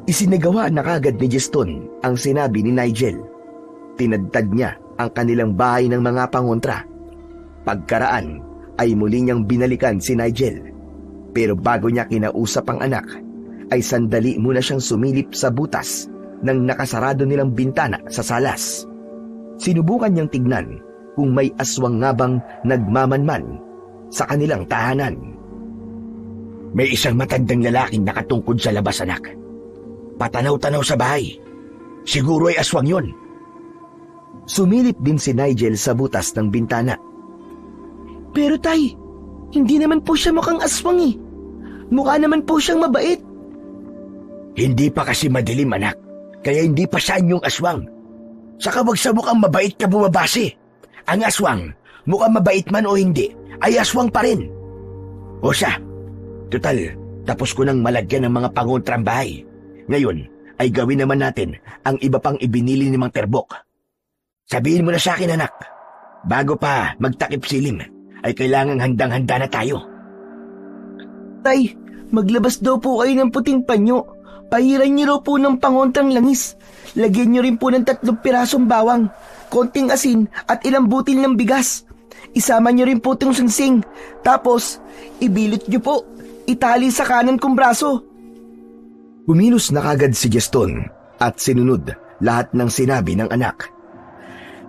Isinagawa na kagad ni Juston ang sinabi ni Nigel. Tinadtad niya ang kanilang bahay ng mga pangontra. Pagkaraan ay muli niyang binalikan si Nigel. Pero bago niya kinausap ang anak, ay sandali muna siyang sumilip sa butas ng nakasarado nilang bintana sa salas. Sinubukan niyang tignan kung may aswang nga bang nagmamanman sa kanilang tahanan. May isang matandang lalaking nakatungkod sa labas, anak. Patanaw-tanaw sa bahay. Siguro ay aswang yon. Sumilip din si Nigel sa butas ng bintana. Pero tay, hindi naman po siya mukhang aswang eh. Mukha naman po siyang mabait. Hindi pa kasi madilim, anak. Kaya hindi pa siya yung aswang. Saka wag sa mukhang mabait ka bumabase. Ang aswang, mukhang mabait man o hindi, ay aswang pa rin. O siya, total, tapos ko nang malagyan ng mga pangontrang bahay. Ngayon, ay gawin naman natin ang iba pang ibinili ni Mang Terbok. Sabihin mo na sa akin, anak, bago pa magtakip silim, ay kailangang handang-handa na tayo. Tay, maglabas daw po kayo ng puting panyo. Pahiran niyo raw po ng pangontrang langis. Lagyan niyo rin po ng 3 pirasong bawang, konting asin at ilang butil ng bigas. Isama niyo rin po itong singsing. Tapos, ibilot niyo po. Itali sa kanan kong braso. Kumilos na kagad si Gaston at sinunod lahat ng sinabi ng anak.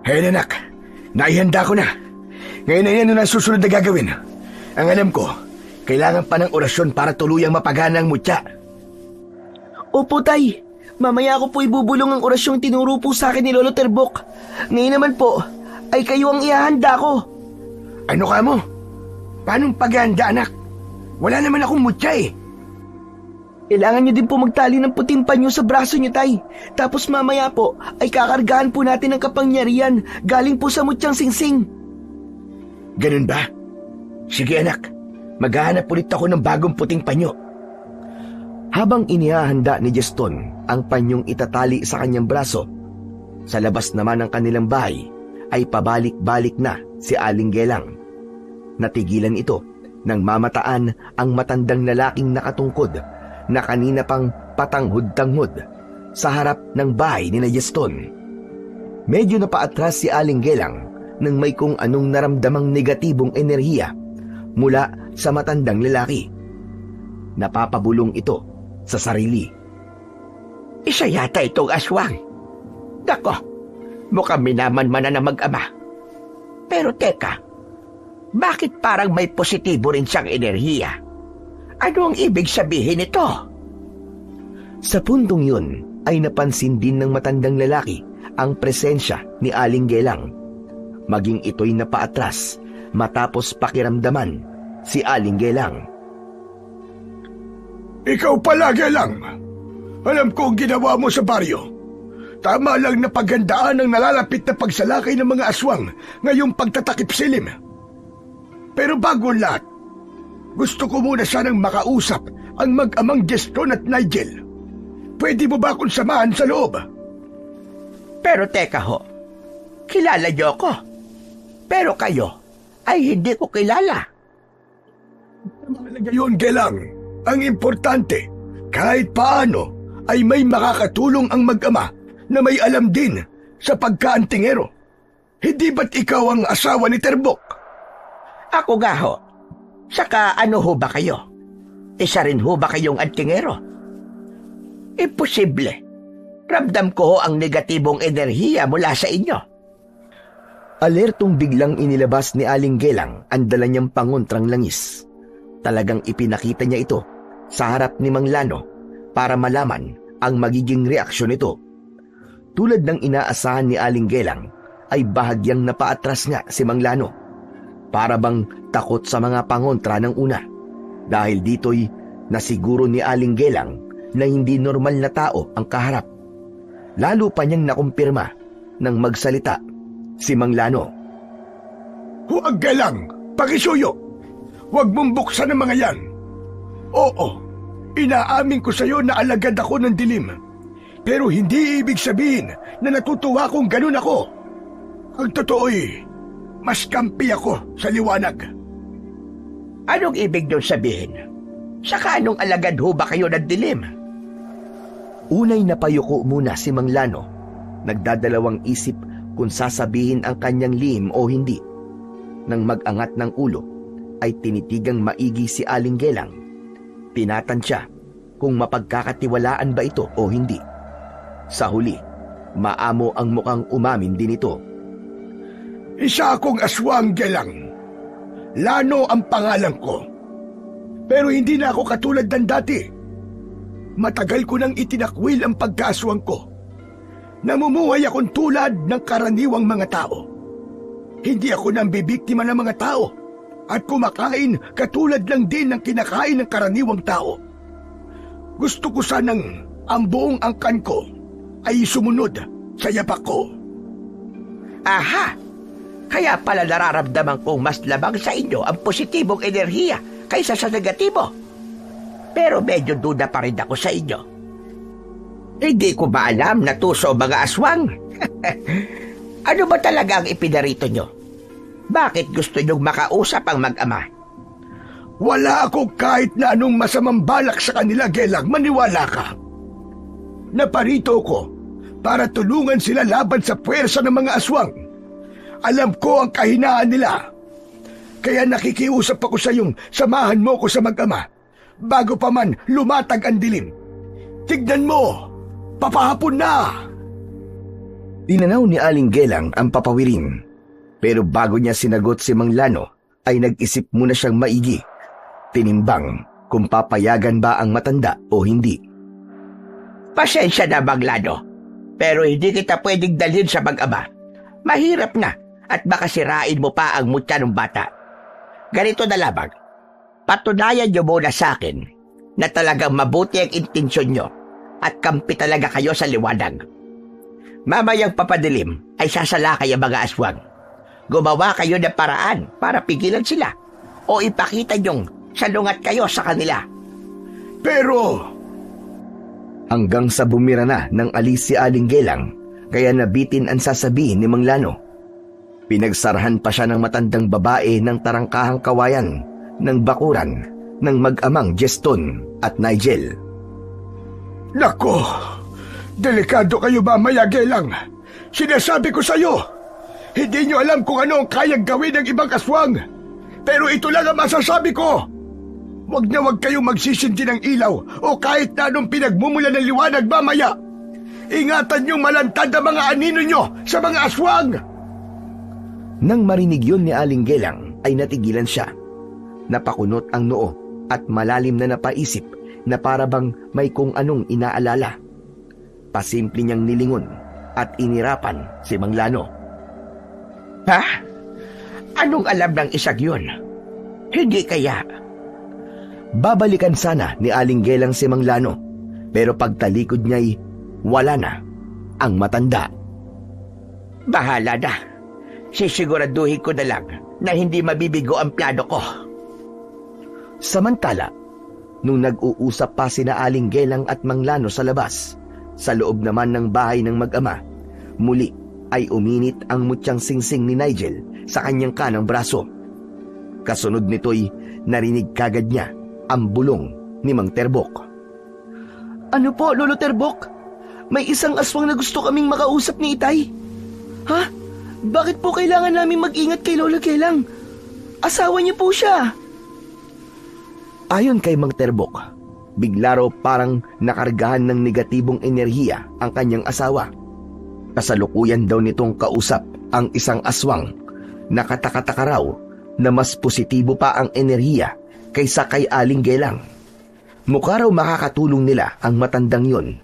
Hey anak, naihanda ko na. Ngayon ay ano na susunod na gagawin. Ang alam ko, kailangan pa ng orasyon para tuluyang mapagana ang mutya. Opo tay, mamaya ko po ibubulong ang orasyong tinuro po sa akin ni Lolo Terbok. Ngayon naman po, ay kayo ang ihahanda ko. Ano ka mo? Paanong paghahanda, anak? Wala naman akong mutya eh. Kailangan niyo din po magtali ng puting panyo sa braso niyo, tay. Tapos mamaya po, ay kakargahan po natin ng kapangyarihan galing po sa mutyang singsing. Ganun ba? Sige anak, maghahanap ulit ako ng bagong puting panyo. Habang inihahanda ni Gaston ang panyong itatali sa kanyang braso, sa labas naman ng kanilang bahay ay pabalik-balik na si Aling Gelang. Natigilan ito nang mamataan ang matandang lalaking nakatungkod na kanina pang patanghod-tanghod sa harap ng bahay ni Gaston. Medyo napaatras si Aling Gelang nang may kung anong naramdamang negatibong enerhiya mula sa matandang lalaki. Napapabulong ito sa sarili. Isa yata itong aswang. Dako, mukhang minaman-mana na mag-ama. Pero teka, bakit parang may positibo rin siyang enerhiya? Ano ang ibig sabihin nito? Sa puntong yun ay napansin din ng matandang lalaki ang presensya ni Aling Gelang. Maging ito'y napaatras matapos pakiramdaman si Aling Gelang. Ikaw pala, Gelang. Alam ko ang ginawa mo sa baryo. Tama lang na paghandaan ang nalalapit na pagsalakay ng mga aswang ngayong pagtatakip silim. Pero bago lahat, gusto ko muna sanang makausap ang mag-amang Gaston at Nigel. Pwede mo ba akong samahan sa loob? Pero teka ho, kilala niyo ako. Pero kayo ay hindi ko kilala. Mahalaga yun, Gelang. Ang importante, kahit paano, ay may makakatulong ang mag-ama na may alam din sa pagkaantingero. Hindi ba't ikaw ang asawa ni Terbok? Ako nga ho. Saka ano ho ba kayo? Isa rin ho ba kayong antingero? Imposible. Ramdam ko ho ang negatibong enerhiya mula sa inyo. Alertong biglang inilabas ni Aling Gelang ang dala niyang pangontrang langis. Talagang ipinakita niya ito sa harap ni Mang Lano para malaman ang magiging reaksyon nito. Tulad ng inaasahan ni Aling Gelang ay bahagyang napaatras nga si Mang Lano. Para bang takot sa mga pangontra ng una. Dahil dito'y nasiguro ni Aling Gelang na hindi normal na tao ang kaharap. Lalo pa niyang nakumpirma nang magsalita si Mang Lano. Huwag, Gelang! Pakisuyo! Huwag mong buksan ang mga yan! Oo, inaamin ko sa iyo na alagad ako ng dilim. Pero hindi ibig sabihin na natutuwa kung ganun ako. Ang totoo'y, mas kampi ako sa liwanag. Anong ibig niyong sabihin? Saka anong alagad ho ba kayo ng dilim? Unay napayuko muna si Mang Lano. Nagdadalawang isip kung sasabihin ang kanyang lihim o hindi. Nang mag-angat ng ulo, ay tinitigang maigi si Aling Gelang. Tinatansya kung mapagkakatiwalaan ba ito o hindi. Sa huli, maamo ang mukhang umamin din ito. Isa akong aswang, Gelang. Lano ang pangalan ko. Pero hindi na ako katulad ng dati. Matagal ko nang itinakwil ang pagkaaswang ko. Namumuhay akong tulad ng karaniwang mga tao. Hindi ako nang bibiktima ng mga tao at kumakain katulad lang din ng kinakain ng karaniwang tao. Gusto ko sanang ang buong angkan ko ay sumunod sa yapak ko. Aha! Kaya pala nararamdaman kong mas labang sa inyo ang positibong enerhiya kaysa sa negatibo. Pero medyo duda pa rin ako sa inyo. Hindi ko ba alam na tuso mga aswang? Ano ba talaga ang ipinarito nyo? Bakit gusto nyong makausap ang mag-ama? Wala ako kahit na anong masamang balak sa kanila, Gelang. Maniwala ka. Naparito ko para tulungan sila laban sa puwersa ng mga aswang. Alam ko ang kahinaan nila. Kaya nakikiusap ako sa iyong samahan mo ko sa mag-ama bago pa man lumatag ang dilim. Tignan mo! Papahapon na! Tinanaw ni Aling Gelang ang papawirin. Pero bago niya sinagot si Mang Lano, ay nag-isip muna siyang maigi. Tinimbang kung papayagan ba ang matanda o hindi. Pasensya na, Mang Lano. Pero hindi kita pwedeng dalhin sa mag-ama. Mahirap na at baka sirain mo pa ang mutya ng bata. Ganito na lamang. Patunayan niyo muna sa akin na talagang mabuti ang intensyon niyo at kampi talaga kayo sa liwanag. Mamayang papadilim ay sasalakay ang mga aswang. Gumawa kayo ng paraan para pigilan sila o ipakita niyong salungat kayo sa kanila. Pero Hanggang sa bumira na ng alis si Aling Gelang, kaya nabitin ang sasabihin ni Mang Lano. Pinagsarahan pa siya ng matandang babae ng tarangkahang kawayan ng bakuran ng mag-amang Jeston at Nigel. Nako, delikado kayo mamaya, Gelang. Sinasabi ko sa iyo, hindi niyo alam kung ano ang kayang gawin ng ibang aswang. Pero ito lang ang masasabi ko. Huwag na huwag kayong magsisindi ng ilaw o kahit na anong pinagmumula ng liwanag mamaya. Ingatan niyong malantad ang mga anino niyo sa mga aswang. Nang marinig yun ni Aling Gelang ay natigilan siya. Napakunot ang noo at malalim na napaisip na para bang may kung anong inaalala. Pasimple niyang nilingon at inirapan si Mang Lano. Ha? Anong alam ng isang yun? Hindi kaya? Babalikan sana ni Aling Gelang si Mang Lano, pero pagtalikod niya'y wala na ang matanda. Bahala na. Sisiguraduhin ko na lang na hindi mabibigo ang plano ko. Samantala, nung nag-uusap pa sina Aling Gelang at Mang Lano sa labas, sa loob naman ng bahay ng mag-ama, muli ay uminit ang mutyang singsing ni Nigel sa kanyang kanang braso. Kasunod nito'y narinig kagad niya ang bulong ni Mang Terbok. Ano po, Lolo Terbok? May isang aswang na gusto kaming makausap ni Itay. Ha? Bakit po kailangan namin mag-ingat kay Lola Gelang? Asawa niyo po siya. Ayon kay Mang Terbok, bigla raw parang nakargahan ng negatibong enerhiya ang kanyang asawa. Kasalukuyan daw nitong kausap ang isang aswang. Nakatakataka raw na mas positibo pa ang enerhiya kaysa kay Aling Gelang. Mukha raw makakatulong nila ang matandang yon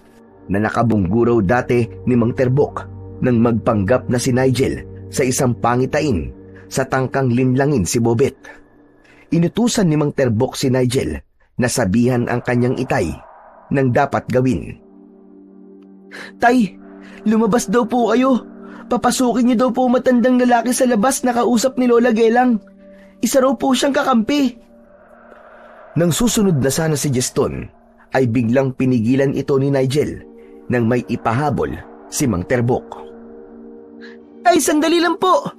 na nakabunggo raw dati ni Mang Terbok nang magpanggap na si Nigel sa isang pangitain sa tangkang linlangin si Bobet. Inutusan ni Mang Terbok si Nigel na sabihan ang kanyang itay ng dapat gawin. Tay, lumabas daw po kayo. Papasukin niyo daw po matandang lalaki sa labas na kausap ni Lola Gelang. Isa raw po siyang kakampi. Nang susunod na sana si Jeston, ay biglang pinigilan ito ni Nigel nang may ipahabol si Mang Terbok. Tay, sandali lang po.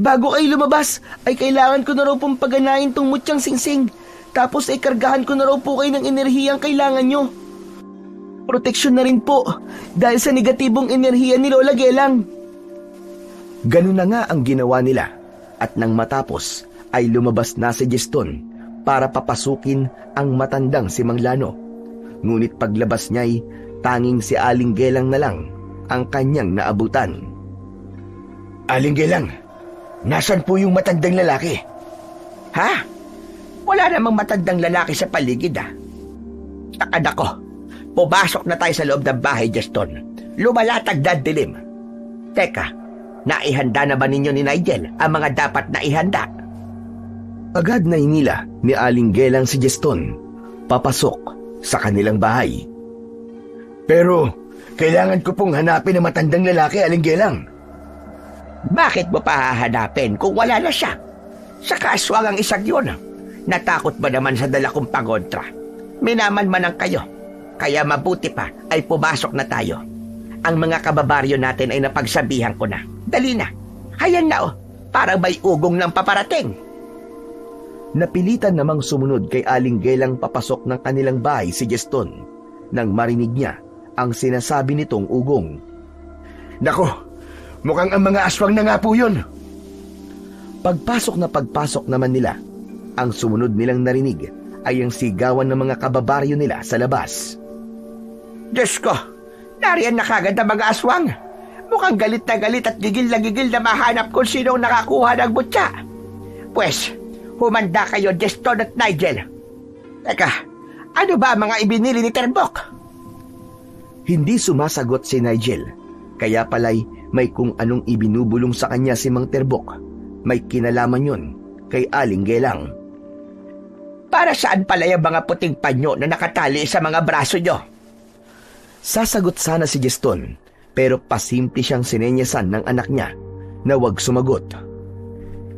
Bago kayo lumabas, ay kailangan ko na raw pong paganahin tong mutyang singsing. Tapos ay kargahan ko na raw po kayo ng enerhiyang kailangan nyo. Proteksyon na rin po dahil sa negatibong enerhiya ni Lola Gelang. Ganun na nga ang ginawa nila at nang matapos ay lumabas na si Jeston para papasukin ang matandang si Mang Lano. Ngunit paglabas niya'y tanging si Aling Gelang na lang ang kanyang naabutan. Aling Gelang, nasan po yung matandang lalaki? Ha? Wala namang matandang lalaki sa paligid Takad ako. Pumasok na tayo sa loob ng bahay, Juston. Lumalatag na dilim. Teka, naihanda na ba ninyo ni Nigel ang mga dapat na ihanda? Agad na hinila ni Aling Gelang si Juston papasok sa kanilang bahay. Pero, kailangan ko pong hanapin ang matandang lalaki, Aling Gelang. Bakit mo pa hahanapin kung wala na siya? Sa kaaswang ang isang yun. Natakot ba naman sa dala kong pangontra? Minaman-manang kayo. Kaya mabuti pa ay pumasok na tayo. Ang mga kababaryo natin ay napagsabihan ko na. Dali na. Hayan na parang may ugong ng paparating. Napilitan namang sumunod kay Aling Gelang papasok ng kanilang bahay si Juston nang marinig niya ang sinasabi nitong ugong. Nako, mukhang ang mga aswang na nga po yun. Pagpasok naman nila, ang sumunod nilang narinig ay ang sigawan ng mga kababaryo nila sa labas. Diyos ko, nariyan na kagad ang mga aswang. Mukhang galit na galit at gigil na mahanap kung sinong nakakuha ng butya. Pwes, humanda kayo, Juston at Nigel. Teka, ano ba ang mga ibinili ni Terbok? Hindi sumasagot si Nigel, kaya pala'y may kung anong ibinubulong sa kanya si Mang Terbok. May kinalaman yun kay Aling Gelang. Para saan pala yung mga puting panyo na nakatali sa mga braso nyo? Sasagot sana si Juston, pero pasimple siyang sinenyasan ng anak niya na huwag sumagot.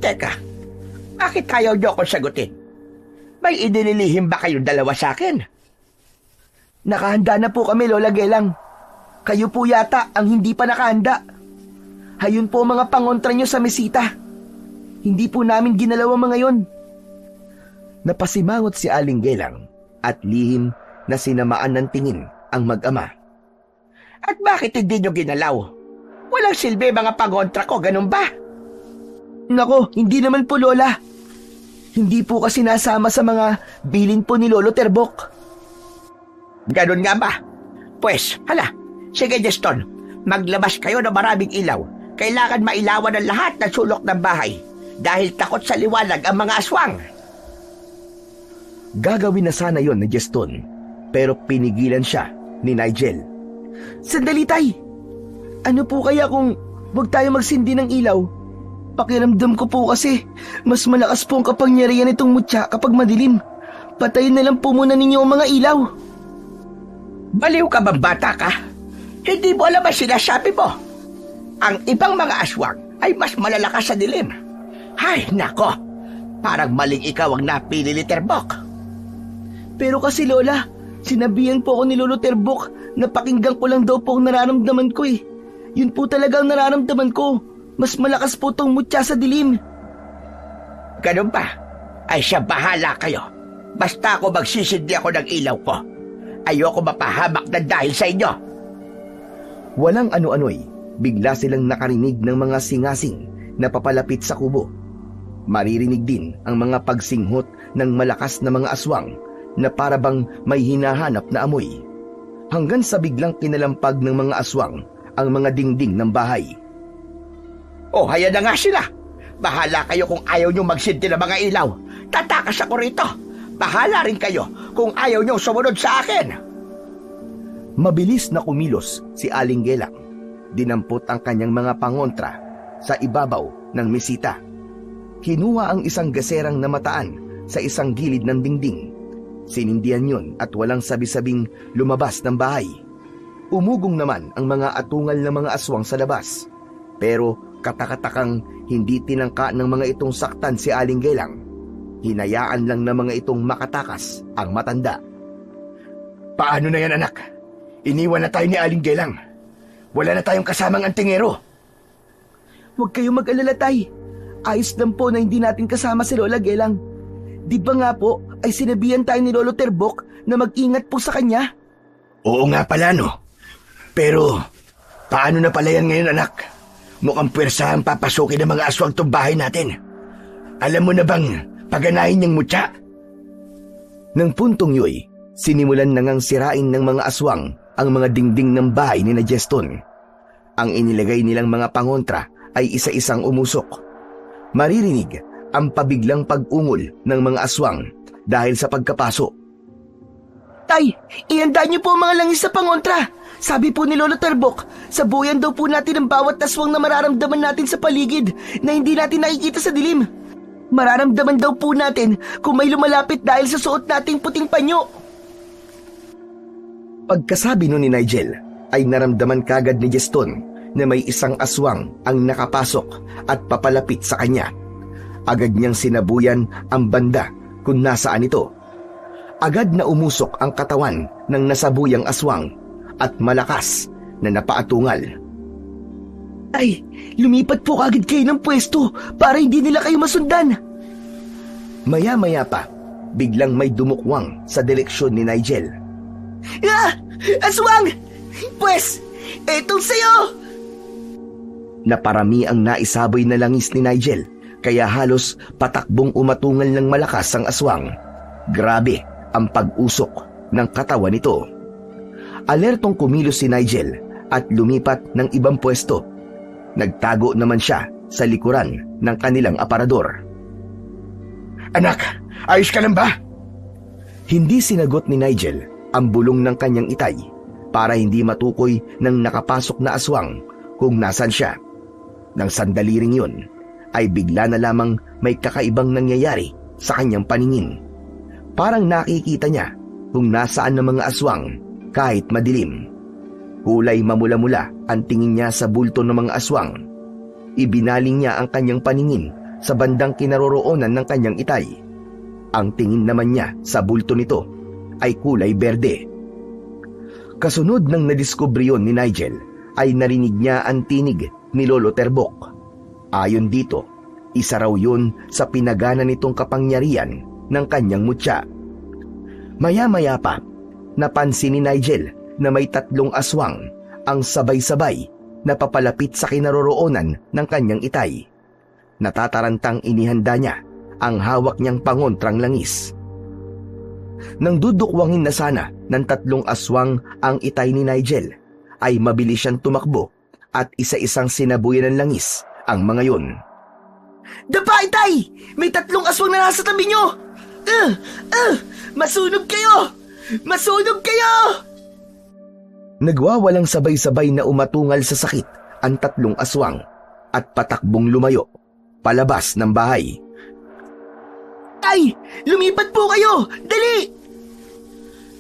Teka, bakit ayaw nyo akong sagutin? May inililihim ba kayong dalawa sa akin? Nakahanda na po kami, Lola Gelang. Kayo po yata ang hindi pa nakahanda. Hayun po mga pangontra nyo sa mesita. Hindi po namin ginalaw ang mga yon. Napasimangot si Aling Gelang at lihim na sinamaan ng tingin ang mag-ama. At bakit hindi nyo ginalaw? Walang silbi mga pangontra ko, ganun ba? Nako, hindi naman po, Lola. Hindi po kasi nasama sa mga bilin po ni Lolo Terbok. Ganun nga ba? Pues, hala, sige Juston, maglabas kayo ng maraming ilaw. Kailangan mailawan ang lahat ng sulok ng bahay dahil takot sa liwanag ang mga aswang. Gagawin na sana yon ni Juston, pero pinigilan siya ni Nigel. Sandali, tay. Ano po kaya kung wag tayo magsindi ng ilaw? Pakiramdam ko po kasi mas malakas po ang kapangyarihan nitong mutya kapag madilim. Patayin na lang po muna ninyo ang mga ilaw. Baliw ka ba, bata ka? Hindi mo alam ang sinasabi mo. Ang ibang mga aswang ay mas malalakas sa dilim. Ay, nako. Parang maling ikaw ang napili ni Terbok. Pero kasi, Lola, sinabihan po ako ni Lolo Terbok na pakinggan ko lang daw po ang nararamdaman ko eh. Yun po talaga ang nararamdaman ko. Mas malakas po tong mutya sa dilim. Ganun ba? Ay siya, bahala kayo. Basta ako magsisindi ako ng ilaw ko. Ayoko mapahamak na dahil sa inyo. Walang ano-ano'y, bigla silang nakarinig ng mga singasing na papalapit sa kubo. Maririnig din ang mga pagsinghot ng malakas na mga aswang na parabang may hinahanap na amoy. Hanggang sa biglang kinalampag ng mga aswang ang mga dingding ng bahay. Oh, haya na nga sila. Bahala kayo kung ayaw nyo magsindi ng mga ilaw. Tatakas ako rito. Bahala rin kayo kung ayaw nyo sumunod sa akin. Mabilis na kumilos si Aling Gelang. Dinampot ang kanyang mga pangontra sa ibabaw ng mesita. Kinuha ang isang gaserang namataan sa isang gilid ng dingding. Sinindihan yun at walang sabi-sabing lumabas ng bahay. Umugong naman ang mga atungal ng mga aswang sa labas. Pero katakatakang hindi tinangka ng mga itong saktan si Aling Gelang. Hinayaan lang ng mga itong makatakas ang matanda. Paano na yan, anak? Iniwan na tayo ni Aling Gelang. Wala na tayong kasamang antingero. Huwag kayong mag-alala, tay. Ayos lang po na hindi natin kasama si Lola Gelang. Di ba nga po ay sinabihan tayo ni Lolo Terbok na mag-ingat po sa kanya? Oo nga pala, no? Pero, paano na pala yan ngayon, anak? Mukhang pwersa ang papasukin ng mga aswang tong bahay natin. Alam mo na bang paganahin niyang mutya? Nang puntong yoy, sinimulan na ngang sirain ng mga aswang ang mga dingding ng bahay ni Jeston. Ang inilagay nilang mga pangontra ay isa-isang umusok. Maririnig ang pabiglang pag-ungol ng mga aswang dahil sa pagkapaso. Tay, ihanda niyo po ang mga langis sa pangontra. Sabi po ni Lolo Terbok, sabuyan daw po natin ang bawat aswang na mararamdaman natin sa paligid na hindi natin nakikita sa dilim. Mararamdaman daw po natin kung may lumalapit dahil sa suot nating puting panyo. Pagkasabi nun ni Nigel, ay naramdaman kagad ni Jeston na may isang aswang ang nakapasok at papalapit sa kanya. Agad niyang sinabuyan ang banda kung nasaan ito. Agad na umusok ang katawan ng nasabuyang aswang at malakas na napaatungal. Ay, lumipat po kagad kayo ng pwesto para hindi nila kayo masundan. Maya-maya pa, biglang may dumukwang sa direksyon ni Nigel. Ah! Aswang! Pwes, etong sa'yo! Naparami ang naisaboy na langis ni Nigel, kaya halos patakbong umatungal ng malakas ang aswang. Grabe ang pag-usok ng katawan nito. Alertong kumilos si Nigel at lumipat ng ibang pwesto. Nagtago naman siya sa likuran ng kanilang aparador. Anak, ayos ka lang ba? Hindi sinagot ni Nigel ang bulong ng kanyang itay para hindi matukoy ng nakapasok na aswang kung nasan siya. Nang sandali ring yun, ay bigla na lamang may kakaibang nangyayari sa kanyang paningin. Parang nakikita niya kung nasaan ang mga aswang kahit madilim. Kulay mamula-mula ang tingin niya sa bulto ng mga aswang. Ibinaling niya ang kanyang paningin sa bandang kinaroroonan ng kanyang itay. Ang tingin naman niya sa bulto nito ay kulay berde. Kasunod ng nadiskubre yun ni Nigel ay narinig niya ang tinig ni Lolo Terbok. Ayon dito, isa raw yun sa pinagana nitong kapangyarihan ng kanyang mutya. Maya-maya pa, napansin ni Nigel na may 3 aswang ang sabay-sabay na papalapit sa kinaroroonan ng kanyang itay. Natatarantang inihanda niya ang hawak niyang pangontrang langis. Nang dudukwangin na sana ng 3 aswang ang itay ni Nigel, ay mabilis siyang tumakbo at isa-isang sinabuyan ng langis ang mga yun. Dapa, itay! May 3 aswang na nasa tabi nyo! Masunog kayo! Masunog kayo! Nagwawalang sabay-sabay na umatungal sa sakit ang 3 aswang at patakbong lumayo, palabas ng bahay. Tay! Lumipat po kayo! Dali!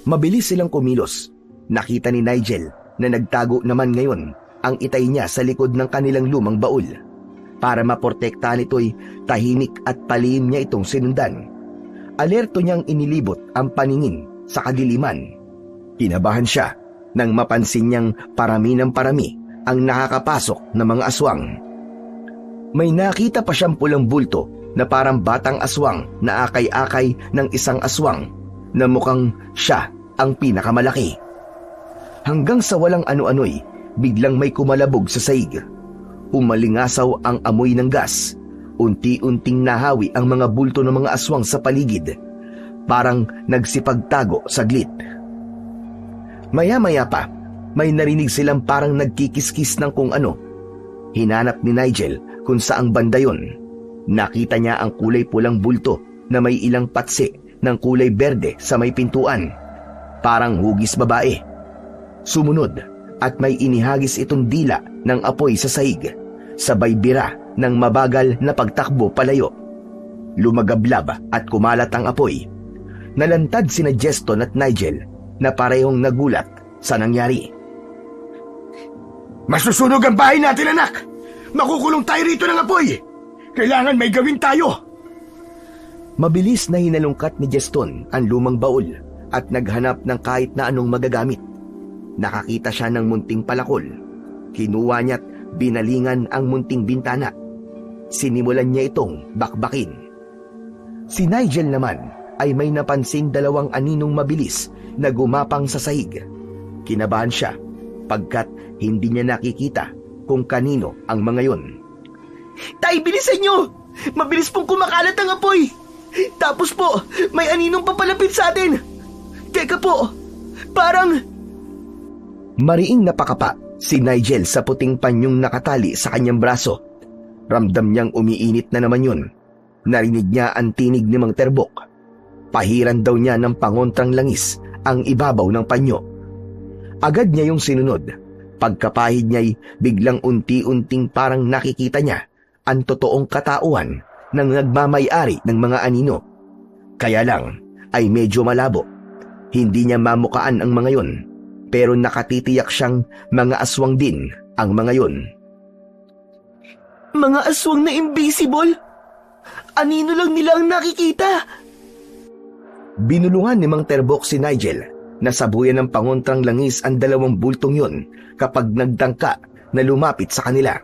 Mabilis silang kumilos. Nakita ni Nigel na nagtago naman ngayon ang itay niya sa likod ng kanilang lumang baul. Para maprotektahan ito'y tahimik at palihim niya itong sinundan. Alerto niyang inilibot ang paningin sa kadiliman. Kinabahan siya nang mapansin niyang parami ng parami ang nakakapasok na mga aswang. May nakita pa siyang pulang bulto na parang batang aswang na akay-akay ng isang aswang na mukhang siya ang pinakamalaki. Hanggang sa walang ano-ano'y biglang may kumalabog sa saig. Umalingasaw ang amoy ng gas. Unti-unting nahawi ang mga bulto ng mga aswang sa paligid. Parang nagsipagtago saglit. Maya-maya pa, may narinig silang parang nagkikiskis ng kung ano. Hinanap ni Nigel kung saang banda yun. Nakita niya ang kulay pulang bulto na may ilang patsi ng kulay berde sa may pintuan. Parang hugis babae. Sumunod at may inihagis itong dila ng apoy sa saig, sabay bira ng mabagal na pagtakbo palayo. Lumagablab at kumalat ang apoy. Nalantad sina Jeston at Nigel na parehong nagulat sa nangyari. Masusunog ang bahay natin, anak! Makukulong tayo rito ng apoy! Kailangan may gawin tayo! Mabilis na hinalungkat ni Jeston ang lumang baul at naghanap ng kahit na anong magagamit. Nakakita siya ng munting palakol. Kinuha niya't binalingan ang munting bintana. Sinimulan niya itong bakbakin. Si Nigel naman ay may napansing 2 aninong mabilis na gumapang sa sahig. Kinabahan siya pagkat hindi niya nakikita kung kanino ang mga yon. Tay, bilisan nyo! Mabilis pong kumakalat ang apoy! Tapos po, may aninong papalapit sa atin! Teka po, parang... Mariing napakapa si Nigel sa puting panyong nakatali sa kanyang braso. Ramdam niyang umiinit na naman yun. Narinig niya ang tinig ni Mang Terbok. Pahiran daw niya ng pangontrang langis ang ibabaw ng panyo. Agad niya yung sinunod. Pagkapahid niya'y biglang unti-unting parang nakikita niya ang totoong katauhan ng nagmamay-ari ng mga anino. Kaya lang ay medyo malabo. Hindi niya mamukaan ang mga yon, pero nakatitiyak siyang mga aswang din ang mga yon. Mga aswang na invisible? Anino lang nila ang nakikita? Binulungan ni Mang Terbok si Nigel na sabuyan ng pangontrang langis ang dalawang bultong yon kapag nagdangka na lumapit sa kanila.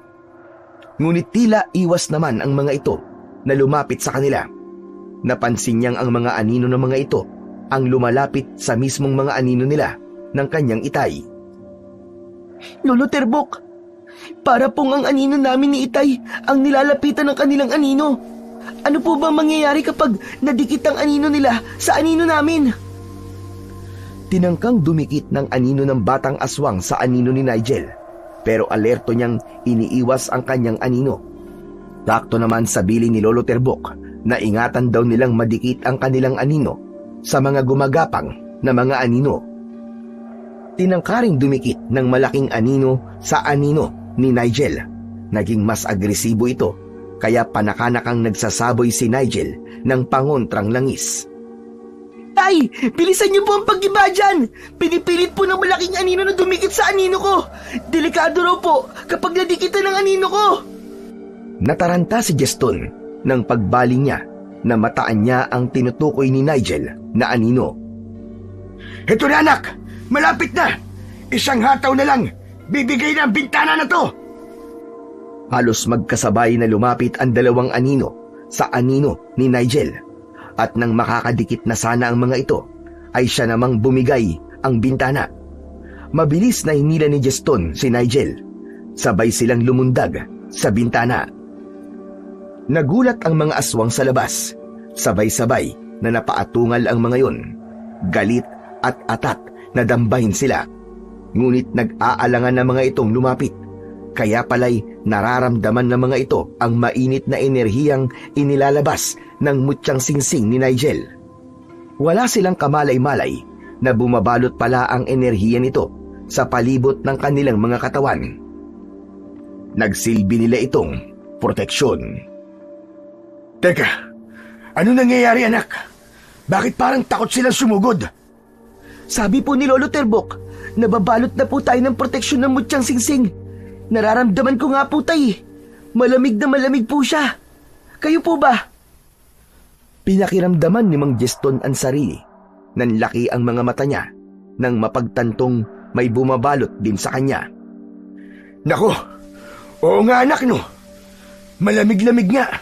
Ngunit tila iwas naman ang mga ito na lumapit sa kanila. Napansin niyang ang mga anino ng mga ito ang lumalapit sa mismong mga anino nila ng kanyang itay. Lolo Terbok, para pong ang anino namin ni Itay ang nilalapitan ng kanilang anino. Ano po bang mangyayari kapag nadikit ang anino nila sa anino namin? Tinangkang dumikit ng anino ng batang aswang sa anino ni Nigel, pero alerto niyang iniiwas ang kanyang anino. Sakto naman sa bili ni Lolo Terbok na ingatan daw nilang madikit ang kanilang anino sa mga gumagapang na mga anino. Tinangkaring dumikit ng malaking anino sa anino ni Nigel. Naging mas agresibo ito, kaya panakanakang nagsasaboy si Nigel ng pangontrang langis. Tay, bilisan niyo po ang pag-iba dyan! Pinipilit po ng malaking anino na dumikit sa anino ko! Delikado raw po kapag nadikitan ng anino ko! Nataranta si Jeston nang pagbaling niya na mataan niya ang tinutukoy ni Nigel na anino. Ito na anak! Malapit na! Isang hataw na lang! Bibigay na ang bintana na to! Halos magkasabay na lumapit ang dalawang anino sa anino ni Nigel. At nang makakadikit na sana ang mga ito, ay siya namang bumigay ang bintana. Mabilis na hinila ni Jeston si Nigel. Sabay silang lumundag sa bintana. Nagulat ang mga aswang sa labas. Sabay-sabay na napaatungal ang mga yon. Galit at atat na dambahin sila. Ngunit nag-aalangan na mga itong lumapit. Kaya pala'y nararamdaman ng mga ito ang mainit na enerhiyang inilalabas ng mutyang singsing ni Nigel. Wala silang kamalay-malay na bumabalot pala ang enerhiya nito sa palibot ng kanilang mga katawan. Nagsilbi nila itong proteksyon. Teka, ano nangyayari anak? Bakit parang takot silang sumugod? Sabi po ni Lolo Terbok, nababalot na po tayo ng proteksyon ng mutyang singsing. Nararamdaman ko nga po tay. Malamig na malamig po siya. Kayo po ba? Pinakiramdaman ni Mang Jeston ang sarili. Nanlaki ang mga mata niya nang mapagtantong may bumabalot din sa kanya. Nako, oo nga anak no. Malamig-lamig nga.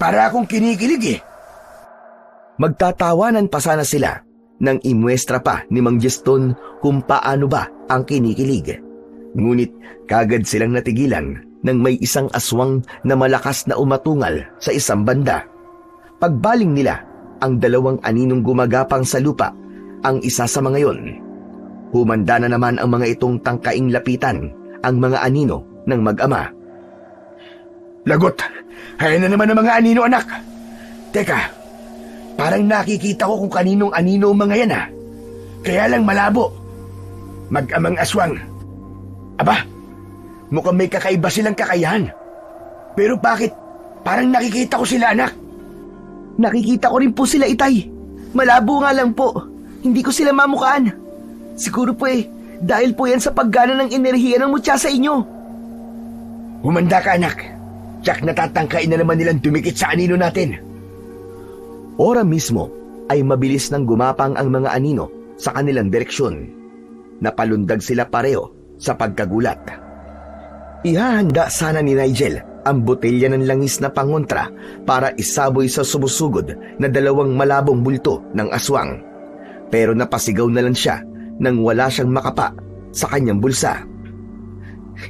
Para akong kinikilig eh. Magtatawanan pa sana sila nang imuestra pa ni Mang Jeston kung paano ba ang kinikilig. Ngunit kagad silang natigilan nang may isang aswang na malakas na umatungal sa isang banda. Pagbaling nila, ang dalawang aninong gumagapang sa lupa ang isa sa mga yon. Humanda na naman ang mga itong tangkaing lapitan ang mga anino ng mag-ama. Lagot, hayan na naman ang mga anino anak. Teka, parang nakikita ko kung kaninong anino ang mga yan ha. Kaya lang malabo. Mag-amang aswang. Aba, mukhang may kakaiba silang kakayahan. Pero bakit parang nakikita ko sila anak? Nakikita ko rin po sila Itay. Malabo nga lang po. Hindi ko sila mamukaan. Siguro po dahil po yan sa paggana ng enerhiya ng mutya sa inyo. Humanda ka anak. Tsak natatangkain na naman nilang dumikit sa anino natin. Ora mismo ay mabilis nang gumapang ang mga anino sa kanilang direksyon. Napalundag sila pareho sa pagkagulat. Ihahanda sana ni Nigel ang botelya ng langis na pangontra para isaboy sa sumusugod na dalawang malabong bulto ng aswang. Pero napasigaw na lang siya nang wala siyang makapa sa kanyang bulsa.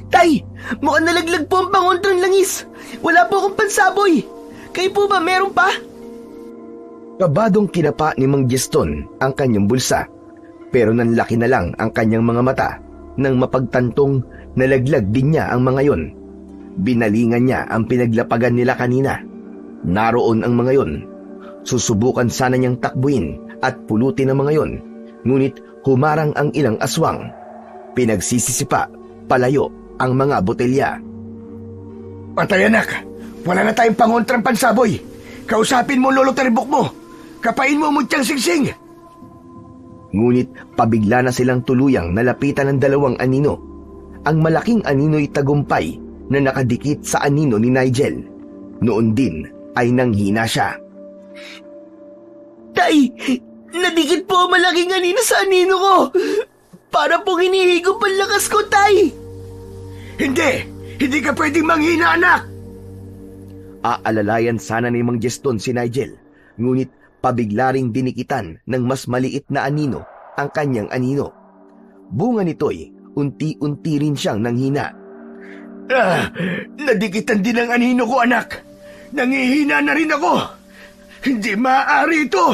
Tay, mukhang nalaglag po ang pangontrang langis. Wala po akong pansaboy. Kayo po ba meron pa? Kabadong kinapa ni Mang Jeston ang kanyang bulsa, pero nanlaki na lang ang kanyang mga mata Nang mapagtantong nalaglag din niya ang mga yon, binalingan niya ang pinaglapagan nila kanina. Naroon ang mga yon. Susubukan sana niyang takbuin at pulutin ang mga yon, ngunit humarang ang ilang aswang. Pinagsisisipa palayo ang mga botelya. Patay anak, wala na tayong pangontrang pansaboy. Kausapin mo lolo Terbok mo. Kapain mo mutyang singsing. Ngunit pabigla na silang tuluyang nalapitan ng dalawang anino. Ang malaking anino'y tagumpay na nakadikit sa anino ni Nigel. Noon din ay nanghina siya. Tay, nadikit po ang malaking anino sa anino ko. Para pong hinihigop ang lakas ko, Tay. Hindi ka pwedeng manghina anak. Aalalayan sana ni Mang Jeston si Nigel, ngunit pabigla ring dinikitan ng mas maliit na anino ang kanyang anino. Bunga nito'y unti-unti rin siyang nanghina. Nadikitan din ang anino ko anak. Nangihina na rin ako. Hindi maaari ito.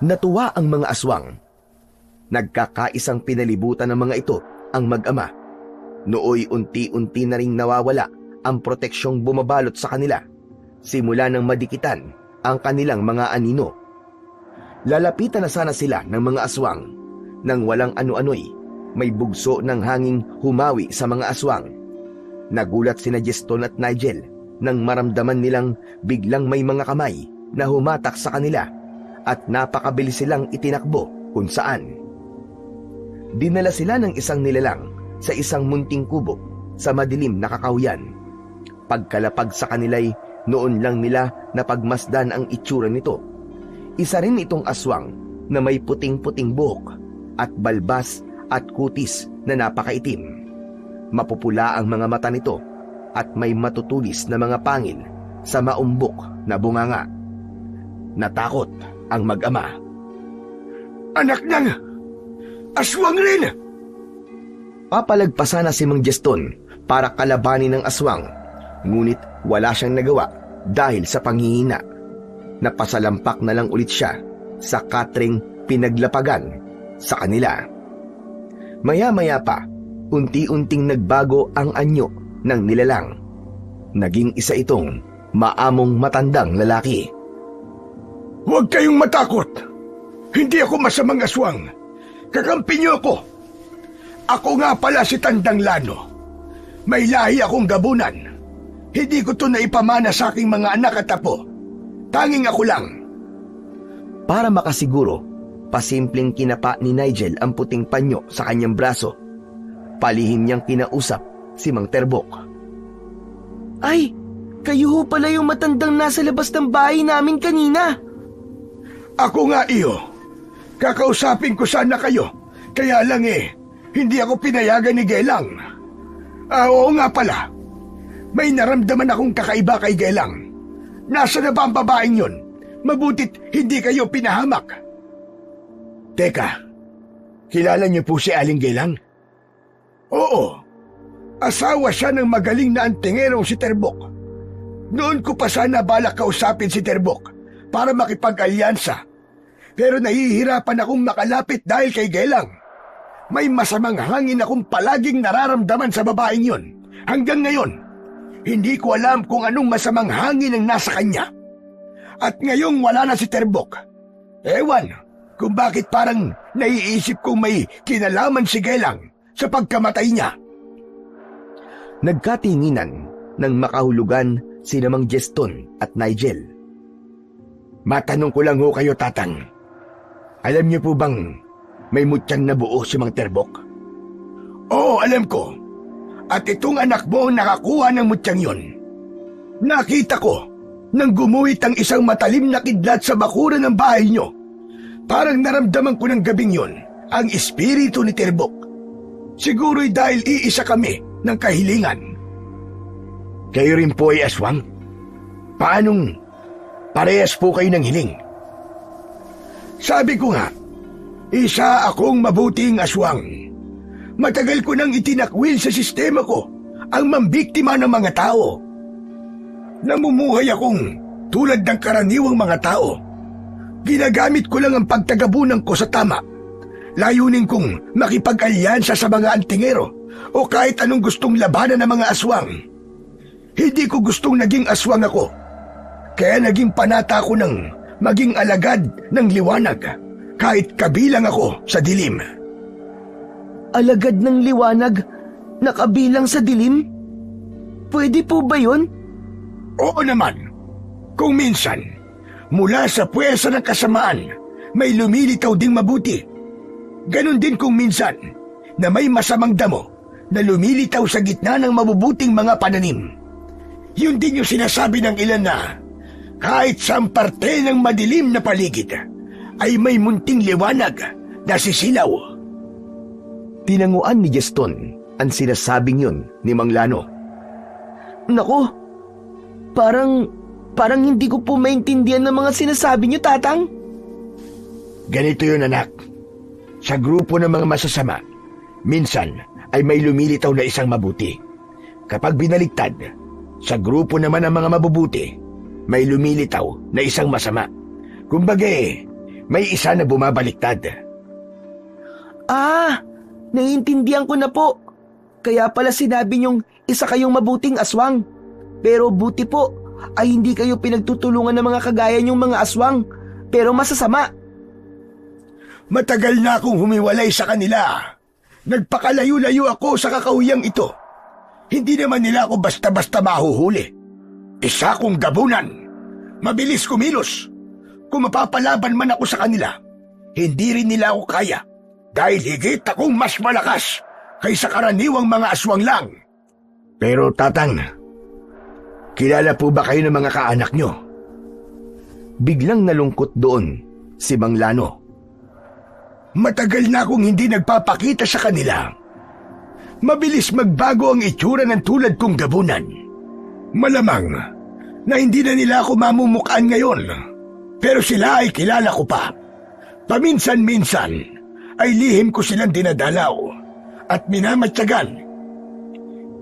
Natuwa ang mga aswang. Nagkakaisang pinalibutan ng mga ito ang mag-ama. Nooy unti-unti na ring nawawala ang proteksyong bumabalot sa kanila, simula nang madikitan ang kanilang mga anino. Lalapitan na sana sila ng mga aswang nang walang ano-ano'y may bugso ng hanging humawi sa mga aswang. Nagulat sina Jeston at Nigel nang maramdaman nilang biglang may mga kamay na humatak sa kanila at napakabilis silang itinakbo kung saan. Dinala sila ng isang nilalang sa isang munting kubo sa madilim na kakawyan. Pagkalapag sa kanila'y noon lang nila napagmasdan ang itsura nito. Isa rin itong aswang na may puting-puting buhok at balbas at kutis na napakaitim. Mapupula ang mga mata nito at may matutulis na mga pangil sa maumbok na bunganga. Natakot ang mag-ama. Anak ng aswang rin! Papalagpasan na si Mang Jeston para kalabanin ng aswang, ngunit wala siyang nagawa dahil sa panghihina. Napasalampak na lang ulit siya sa katring pinaglapagan sa kanila. Maya-maya pa, unti-unting nagbago ang anyo ng nilalang. Naging isa itong maamong matandang lalaki. Huwag kayong matakot. Hindi ako masamang aswang. Kakampi niyo ako. Ako nga pala si Tandang Lano. May lahi akong gabunan. Hindi ko to naipamana sa aking mga anak at apo. Tanging ako lang. Para makasiguro, pasimpleng kinapa ni Nigel ang puting panyo sa kanyang braso. Palihim niyang kinausap si Mang Terbok. Ay, kayo ho pala yung matandang nasa labas ng bahay namin kanina. Ako nga iyo. Kakausapin ko sana kayo. Kaya lang hindi ako pinayagan ni Gelang. Oo nga pala. May naramdaman akong kakaiba kay Gelang. Nasa na ba ang babaeng yun? Mabutit hindi kayo pinahamak. Teka, kilala niyo po si Aling Gelang? Oo. Asawa siya ng magaling na antingerong si Terbok. Noon ko pa sana balak kausapin si Terbok para makipag-alyansa. Pero nahihirapan akong makalapit dahil kay Gelang. May masamang hangin akong palaging nararamdaman sa babaeng yon. Hanggang ngayon, hindi ko alam kung anong masamang hangin ang nasa kanya. At ngayong wala na si Terbok. Ewan kung bakit parang naiisip kong may kinalaman si Gelang sa pagkamatay niya. Nagkatinginan nang makahulugan si Mang Jeston at Nigel. Matanong ko lang ho kayo, Tatang. Alam niyo po bang may mutyang nabuo si Mang Terbok? Oo, alam ko. At itong anak mo ang nakakuha ng mutyang yon. Nakita ko nang gumuhit ang isang matalim na kidlat sa bakuran ng bahay niyo. Parang naramdaman ko ng gabing yon ang espiritu ni Terbok. Siguro'y dahil iisa kami ng kahilingan. Kayo rin po ay aswang? Paanong parehas po kayo ng hiling? Sabi ko nga, isa akong mabuting aswang. Matagal ko nang itinakwil sa sistema ko ang mambiktima ng mga tao. Namumuhay akong tulad ng karaniwang mga tao. Ginagamit ko lang ang pagtagabunan ko sa tama. Layunin kong makipag-alyansa sa mga antingero o kahit anong gustong labanan ng mga aswang. Hindi ko gustong naging aswang ako. Kaya naging panata ko ng maging alagad ng liwanag kahit kabilang ako sa dilim. Alagad ng liwanag, nakabilang sa dilim? Pwede po ba yun? Oo naman. Kung minsan, mula sa puwersa ng kasamaan, may lumilitaw ding mabuti. Ganon din kung minsan, na may masamang damo na lumilitaw sa gitna ng mabubuting mga pananim. Yun din yung sinasabi ng ilan na kahit sa parte ng madilim na paligid, ay may munting liwanag na sisilaw. Tinanguan ni Gaston ang sinasabing yun ni Mang Lano. Naku, parang hindi ko po maintindihan ng mga sinasabi niyo, Tatang. Ganito yun, anak. Sa grupo ng mga masasama, minsan ay may lumilitaw na isang mabuti. Kapag binaliktad, sa grupo naman ng mga mabubuti, may lumilitaw na isang masama. Kumbaga may isa na bumabaliktad. Ah, naiintindihan ko na po. Kaya pala sinabi niyong isa kayong mabuting aswang. Pero buti po ay hindi kayo pinagtutulungan ng mga kagaya niyong mga aswang, pero masasama. Matagal na akong humiwalay sa kanila. Nagpakalayo-layo ako sa kakawiyang ito. Hindi naman nila ako basta-basta mahuhuli. Isa akong gabunan. Mabilis kumilos. Kung mapapalaban man ako sa kanila, hindi rin nila ako kaya. Dahil higit akong mas malakas kaysa karaniwang mga aswang lang. Pero Tatang, kilala po ba kayo ng mga kaanak nyo? Biglang nalungkot doon si Mang Lano. Matagal na akong hindi nagpapakita sa kanila. Mabilis magbago ang itsura ng tulad kong gabunan. Malamang na hindi na nila ako mamumukaan ngayon. Pero sila ay kilala ko pa. Paminsan-minsan ay lihim ko silang dinadalaw at minamatyagan.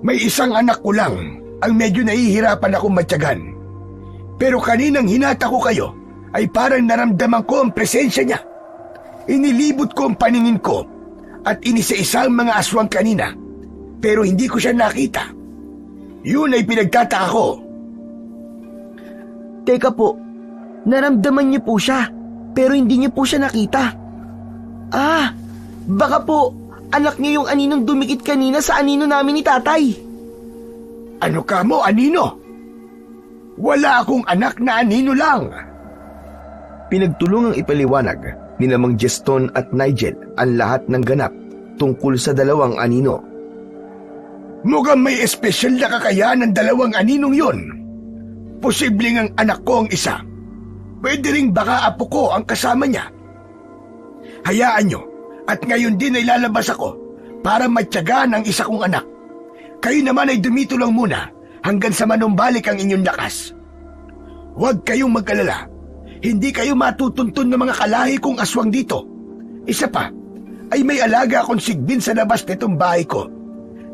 May isang anak ko lang ang medyo nahihirapan akong matyagan. Pero kaninang hinata ko kayo ay parang naramdaman ko ang presensya niya. Inilibot ko ang paningin ko at inisa-isang mga aswang kanina, pero hindi ko siya nakita. Yun ay pinagtataka ko. Teka po, naramdaman niyo po siya, pero hindi niyo po siya nakita. Ah, baka po anak niyo yung aninong dumikit kanina sa anino namin ni Tatay. Ano ka mo, anino? Wala akong anak na anino lang. Pinagtulungang ipaliwanag ni Mang Gaston at Nigel ang lahat ng ganap tungkol sa dalawang anino. Mukhang may espesyal na kakayahan ng dalawang aninong yon. Posibleng ang anak ko ang isa. Pwede ring baka apo ko ang kasama niya. Hayaan nyo, at ngayon din ay lalabas ako para matyagaan ang isa kong anak. Kayo naman ay dumito lang muna hanggang sa manumbalik ang inyong lakas. Huwag kayong mag-alala. Hindi kayo matutuntun ng mga kalahi kong aswang dito. Isa pa, ay may alaga akong sigbin sa labas nitong bahay ko.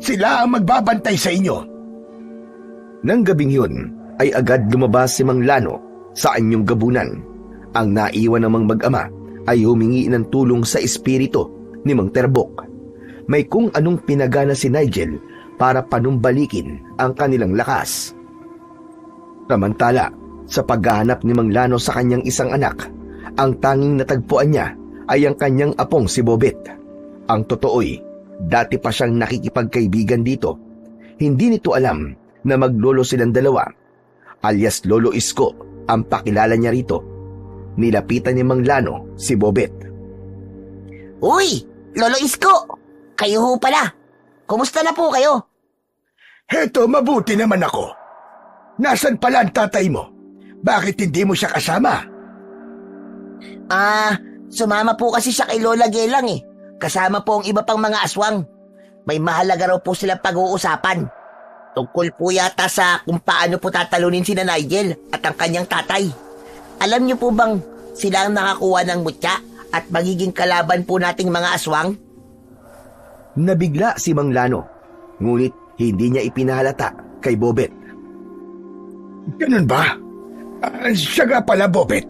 Sila ang magbabantay sa inyo. Nang gabing yun, ay agad lumabas si Mang Lano sa anyong gabunan. Ang naiwan namang mag-ama ay humingi ng tulong sa espiritu ni Mang Terbok. May kung anong pinagana si Nigel para panumbalikin ang kanilang lakas. Samantala, sa paghahanap ni Mang Lano sa kanyang isang anak, ang tanging natagpuan niya ay ang kanyang apong si Bobet. Ang totoo'y, dati pa siyang nakikipagkaibigan dito. Hindi nito alam na maglolo silang dalawa, alias Lolo Isko ang pakilala niya rito. Nilapitan ni Mang Lano si Bobet. Uy, Lolo Isko! Kayo ho pala. Kumusta na po kayo? Heto, mabuti naman ako. Nasaan pala ang tatay mo? Bakit hindi mo siya kasama? Sumama po kasi siya kay Lola Gelang eh. Kasama po ang iba pang mga aswang. May mahalaga raw po silang pag-uusapan. Tungkol po yata sa kung paano po tatalunin sina Nigel at ang kanyang tatay. Alam niyo po bang sila ang nakakuha ng mutya at magiging kalaban po nating mga aswang? Nabigla si Mang Lano, ngunit hindi niya ipinahalata kay Bobet. Ganun ba? Siya nga pala, Bobet.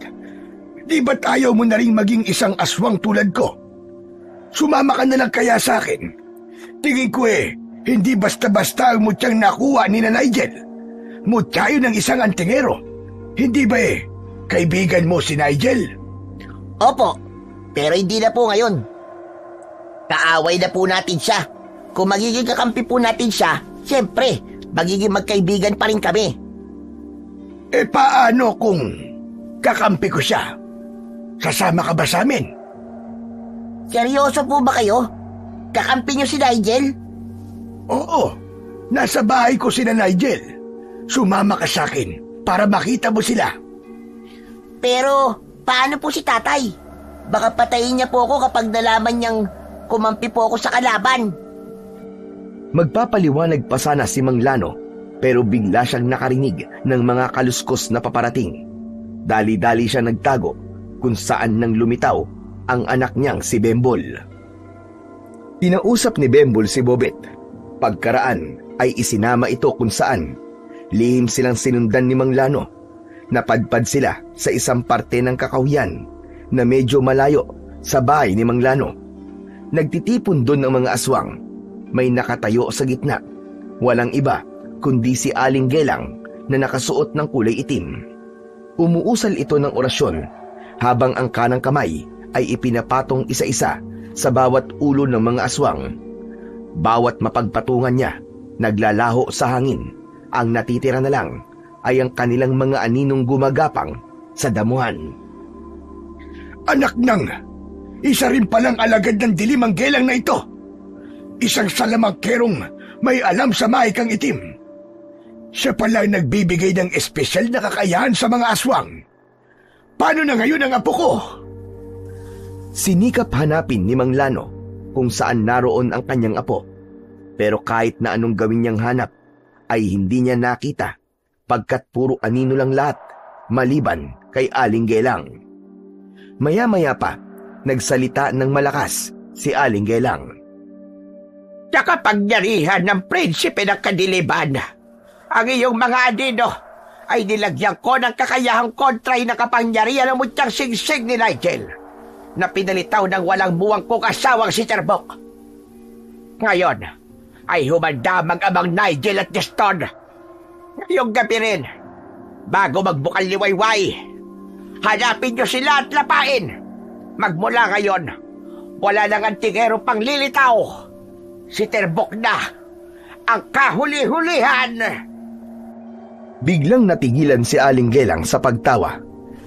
Di ba't ayaw mo na rin maging isang aswang tulad ko? Sumama ka na lang kaya sa akin. Tingin ko hindi basta-basta ang mutyang nakuha ni na Nigel. Mutya yun ng isang antingero. Hindi ba kaibigan mo si Nigel? Opo, pero hindi na po ngayon. Kaaway na po natin siya. Kung magiging kakampi po natin siya, siyempre, magiging magkaibigan pa rin kami. Paano kung kakampi ko siya? Sasama ka ba sa amin? Seryoso po ba kayo? Kakampi niyo si Nigel? Oo, nasa bahay ko si na Nigel. Sumama ka sa akin para makita mo sila. Pero, paano po si tatay? Baka patayin niya po ako kapag nalaman niyang kumampi po ako sa kalaban. Magpapaliwanag pa sana si Mang Lano pero bigla siyang nakarinig ng mga kaluskos na paparating. Dali-dali siya nagtago kung saan nang lumitaw ang anak niyang si Bembol. Inausap ni Bembol si Bobet. Pagkaraan ay isinama ito kung saan lihim silang sinundan ni Mang Lano. Napadpad sila sa isang parte ng kakahuyan na medyo malayo sa bahay ni Mang Lano. Nagtitipon doon ang mga aswang. May nakatayo sa gitna. Walang iba kundi si Aling Gelang na nakasuot ng kulay itim. Umuusal ito ng orasyon habang ang kanang kamay ay ipinapatong isa-isa sa bawat ulo ng mga aswang. Bawat mapagpatungan niya, naglalaho sa hangin. Ang natitira na lang ay ang kanilang mga aninong gumagapang sa damuhan. Anak nang, isa rin palang alagad ng dilim ang Gelang na ito. Isang salamangkerong may alam sa mahikang itim. Siya pala nagbibigay ng espesyal na kakayahan sa mga aswang. Paano na ngayon ang apo ko? Sinikap hanapin ni Mang Lano kung saan naroon ang kanyang apo. Pero kahit na anong gawin niyang hanap, ay hindi niya nakita pagkat puro anino lang lahat, maliban kay Aling Gelang. Maya-maya pa, nagsalita ng malakas si Aling Gelang. Sa kapangyarihan ng prinsipe ng kadiliman, ang iyong mga anino ay nilagyan ko ng kakayahang kontray na kapangyarihan ng mutyang singsing ni Nigel na pinalitaw ng walang buwang kong asawang si Terbok. Ngayon ay humanda mag-amang Nigel at Gaston. Ngayong gabi rin, bago magbukal liwayway, hanapin niyo sila at lapain. Magmula ngayon, wala nang antingero pang lilitaw. Si Terbok na ang kahuli-hulihan. Biglang natigilan si Aling Gelang sa pagtawa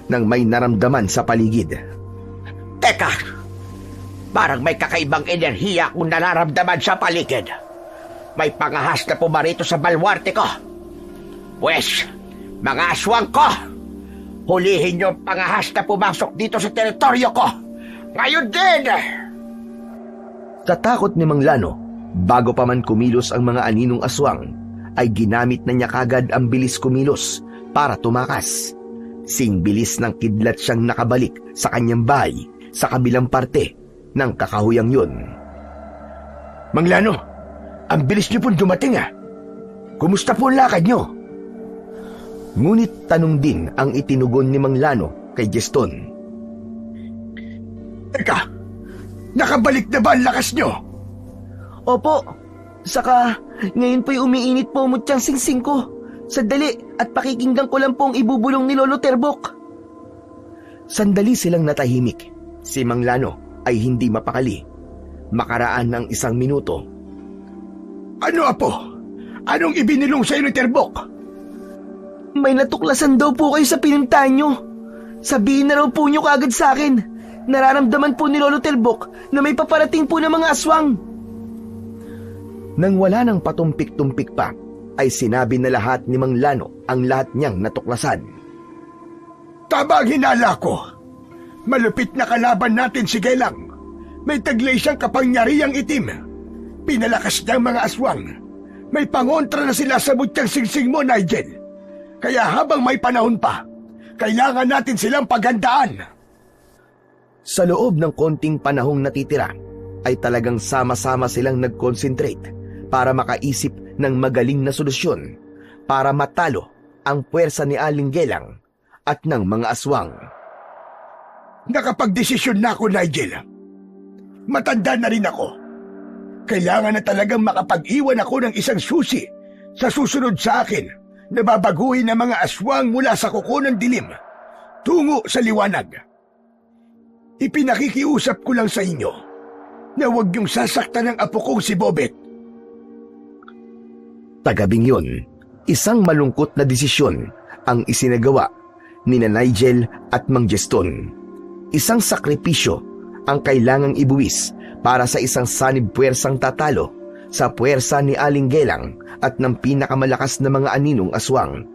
nang may naramdaman sa paligid. Teka, parang may kakaibang enerhiya kung nararamdaman sa paligid. May pangahas na pumarito sa balwarte ko. Pwes, mga aswang ko, hulihin niyo ang pangahas na pumasok dito sa teritoryo ko. Ngayon din! Sa takot ni Mang Lano, bago pa man kumilos ang mga aninong aswang, ay ginamit na niya kagad ang bilis kumilos para tumakas. Sing bilis ng kidlat siyang nakabalik sa kanyang bahay sa kabilang parte ng kakahuyang yun. Mang Lano, ang bilis niyo pong dumating Kumusta po ang lakad niyo? Ngunit tanong din ang itinugon ni Mang Lano kay Gaston. Teka, nakabalik na ba ang lakas niyo? Opo, saka ngayon po'y umiinit po mutyang singsing ko. Sandali at pakikinggan ko lang pong ibubulong ni Lolo Terbok. Sandali silang natahimik. Si Mang Lano ay hindi mapakali. Makaraan ng 1 minuto. Ano apo? Anong ibinulong sa iyo ni Terbok? May natuklasan daw po kayo sa pinuntahan nyo. Sabihin na raw po nyo kaagad sa akin. Nararamdaman po ni Lolo Terbok na may paparating po ng mga aswang. Nang wala nang patumpik-tumpik pa, ay sinabi na lahat ni Mang Lano ang lahat niyang natuklasan. Tama ang hinala ko. Malupit na kalaban natin si Gelang. May taglay siyang kapangyarihang itim. Pinalakas niya ang mga aswang. May pangontra na sila sa mutyang singsing mo, Nigel. Kaya habang may panahon pa, kailangan natin silang paghandaan. Sa loob ng konting panahong natitira, ay talagang sama-sama silang nag-concentrate para makaisip ng magaling na solusyon para matalo ang puwersa ni Aling Gelang at ng mga aswang. Nakapagdesisyon na ako, Nigel. Matanda na rin ako. Kailangan na talagang makapag-iwan ako ng isang susi sa susunod sa akin na babaguhin ng mga aswang mula sa kuko ng dilim tungo sa liwanag. Ipinakikiusap ko lang sa inyo na huwag niyong sasaktan ng apo kong si Bobet. Tagabing yun, isang malungkot na desisyon ang isinagawa ni Nigel at Mang Jeston. Isang sakripisyo ang kailangang ibuwis para sa isang sanib puwersang tatalo sa puwersa ni Aling Gelang at ng pinakamalakas na mga aninong aswang.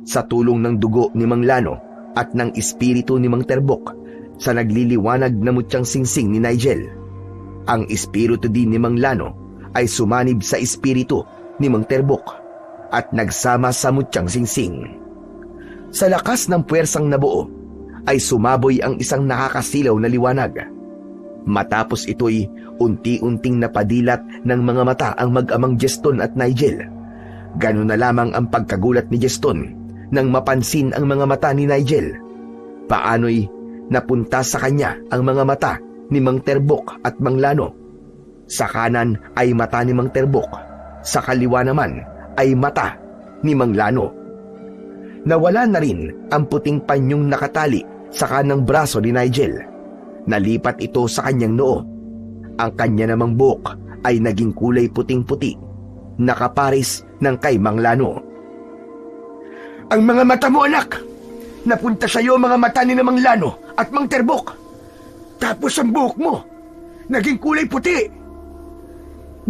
Sa tulong ng dugo ni Mang Lano at ng espiritu ni Mang Terbok sa nagliliwanag na mutyang singsing ni Nigel, ang espiritu din ni Mang Lano ay sumanib sa espiritu ni Mang Terbok at nagsama sa mutyang singsing. Sa lakas ng puwersang nabuo ay sumaboy ang isang nakakasilaw na liwanag. Matapos ito'y unti-unting napadilat ng mga mata ang mag-amang Jeston at Nigel. Ganun na lamang ang pagkagulat ni Jeston nang mapansin ang mga mata ni Nigel. Paano'y napunta sa kanya ang mga mata ni Mang Terbok at Mang Lano. Sa kanan ay mata ni Mang Terbok, sa kaliwa naman ay mata ni Mang Lano. Nawala na rin ang puting panyong nakatali sa kanang braso ni Nigel. Nalipat ito sa kanyang noo. Ang kanya namang buhok ay naging kulay puting-puti, nakaparis ng kay Mang Lano. Ang mga mata mo, anak! Napunta sa'yo mga mata ni Mang Lano at Mang Terbok. Tapos ang buhok mo, naging kulay puti.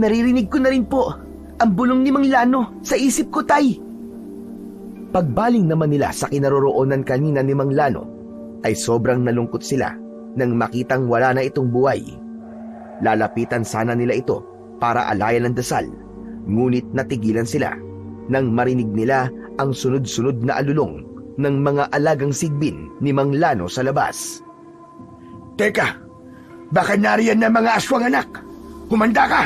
Naririnig ko na rin po ang bulong ni Mang Lano sa isip ko, Tay. Pagbaling naman nila sa kinaroroonan kanina ni Mang Lano, ay sobrang nalungkot sila nang makitang wala na itong buhay. Lalapitan sana nila ito para alayan ng dasal, ngunit natigilan sila nang marinig nila ang sunod-sunod na alulong ng mga alagang sigbin ni Mang Lano sa labas. Teka, baka nariyan na mga aswang, anak. Humanda ka!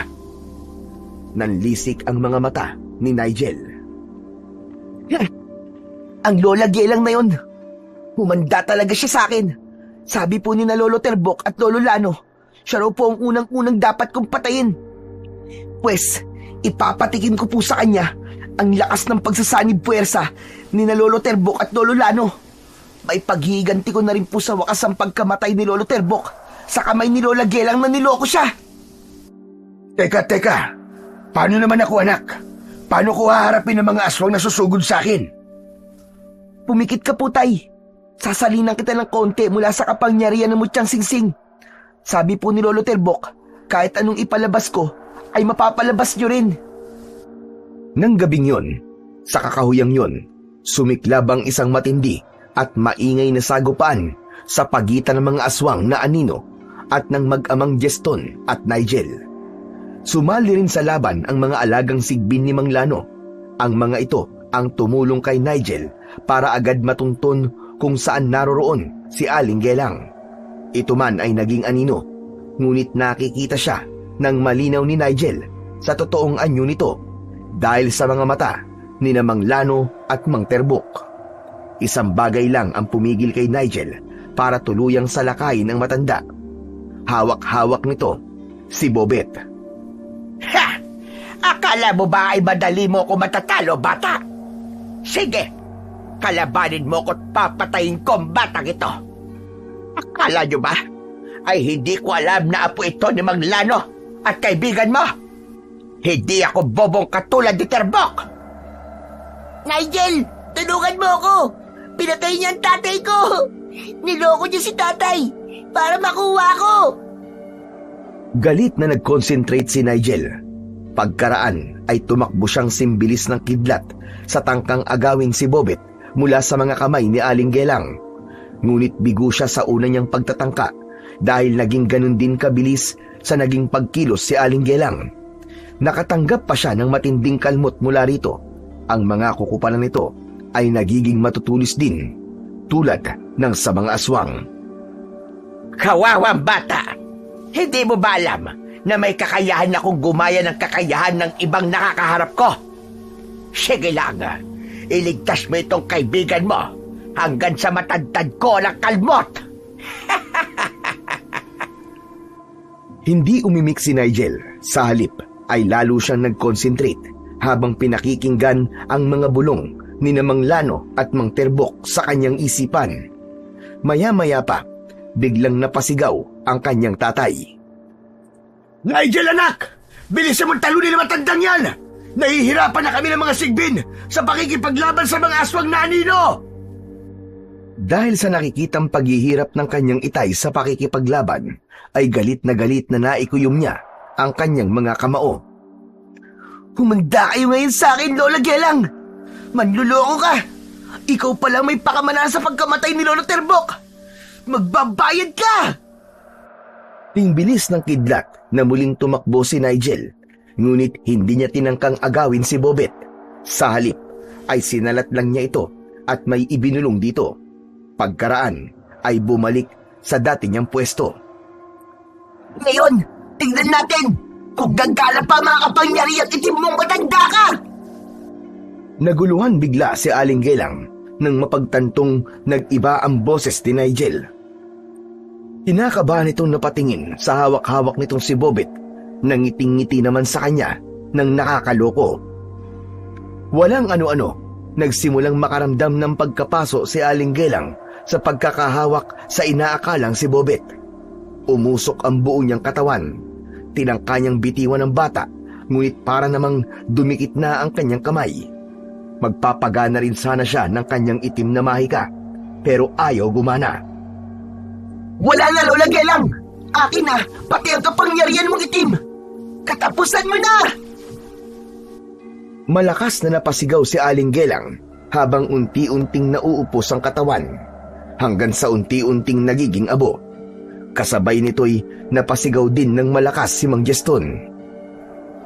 Nanlisik ang mga mata ni Nigel. Ang Lola Gelang na yon, humanda talaga siya sa akin. Sabi po ni na Lolo Terbok at Lolo Lano, siya raw po ang unang-unang dapat kong patayin. Pwes, ipapatikin ko po sa kanya ang lakas ng pagsasanib puwersa ni na Lolo Terbok at Lolo Lano. May paghihiganti ko na rin po sa wakas ang pagkamatay ni Lolo Terbok sa kamay ni Lola Gelang na niloko siya. Teka. Paano naman ako, anak? Paano ko haharapin ang mga aswang na susugod sa akin? Pumikit ka po, Tay. Sasalinan kita ng konti mula sa kapangyarihan ng mutyang singsing. Sabi po ni Lolo Terbok, kahit anong ipalabas ko, ay mapapalabas niyo rin. Nang gabing yon, sa kakahuyang yon, sumiklab ang isang matindi at maingay na sagupaan sa pagitan ng mga aswang na anino at ng mag-amang Jeston at Nigel. Sumali rin sa laban ang mga alagang sigbin ni Mang Lano. Ang mga ito ang tumulong kay Nigel para agad matunton kung saan naroroon si Aling Gelang. Ito man ay naging anino, ngunit nakikita siya ng malinaw ni Nigel sa totoong anyo nito dahil sa mga mata ni Mang Lano at Mang Terbok. Isang bagay lang ang pumigil kay Nigel para tuluyang salakayin ang matanda. Hawak-hawak nito si Bobet. Ha! Akala mo ba ay madali mo ko matatalo, bata? Sige, kalabanin mo ko't papatayin ko ang batang ito. Akala nyo ba ay hindi ko alam na apo ito ni Mang Lano at kaibigan mo? Hindi ako bobong katulad ni Terbok. Nigel, tulungan mo ako. Pinatay niya ang tatay ko. Niloko niya si tatay para makuha ko. Galit na nag-concentrate si Nigel. Pagkaraan ay tumakbo siyang simbilis ng kidlat sa tangkang agawin si Bobet mula sa mga kamay ni Aling Gelang. Ngunit bigo siya sa una niyang pagtatangka dahil naging ganun din kabilis sa naging pagkilos si Aling Gelang. Nakatanggap pa siya ng matinding kalmot mula rito. Ang mga kukupanan nito ay nagiging matutulis din, tulad ng sa mga aswang. Kawawang bata! Hindi mo ba alam na may kakayahan akong gumaya ng kakayahan ng ibang nakakaharap ko? Sige lang, iligtas mo itong kaibigan mo hanggang sa matadtad ko ng kalmot. Hindi umimik si Nigel. Sa halip ay lalo siyang nag-concentrate habang pinakikinggan ang mga bulong ni Mang Lano at Mang Terbok sa kanyang isipan. Maya-maya pa, biglang napasigaw ang kanyang tatay. Nigel, anak! Bilisan mong talunin ang matandang yan! Nahihirapan na kami ng mga sigbin sa pakikipaglaban sa mga aswang na anino! Dahil sa nakikitang paghihirap ng kanyang itay sa pakikipaglaban, ay galit na naikuyom niya ang kanyang mga kamao. Humanda kayo ngayon sa akin, Lola Gelang! Manluloko ka! Ikaw pala may pakamanan sa pagkamatay ni Lolo Terbok! Magbabayad ka! Tingbilis ng kidlat na muling tumakbo si Nigel, ngunit hindi niya tinangkang agawin si Bobet. Sa halip ay sinalat lang niya ito at may ibinulong dito. Pagkaraan ay bumalik sa dati niyang pwesto. Ngayon, tingnan natin kung gagala pa mga kapangyarihang itim mong matanda ka! Naguluhan bigla si Aling Gelang nang mapagtantong nag-iba ang boses ni Nigel. Kinakabahan itong napatingin sa hawak-hawak nitong si Bobet, nang ngiting-ngiti naman sa kanya ng nakakaloko. Walang ano-ano, nagsimulang makaramdam ng pagkapaso si Aling Gelang sa pagkakahawak sa inaakalang si Bobet. Umusok ang buo niyang katawan. Tinangka niyang bitiwan ng bata, ngunit para namang dumikit na ang kanyang kamay. Magpapagana rin sana siya ng kanyang itim na mahika, pero ayaw gumana. Wala na, Lola Gelang! Akin na, pati ang kapangyarihan mong itim! Katapusan mo na! Malakas na napasigaw si Aling Gelang habang unti-unting nauupos ang katawan, hanggang sa unti-unting nagiging abo. Kasabay nito'y napasigaw din ng malakas si Mang Jeston.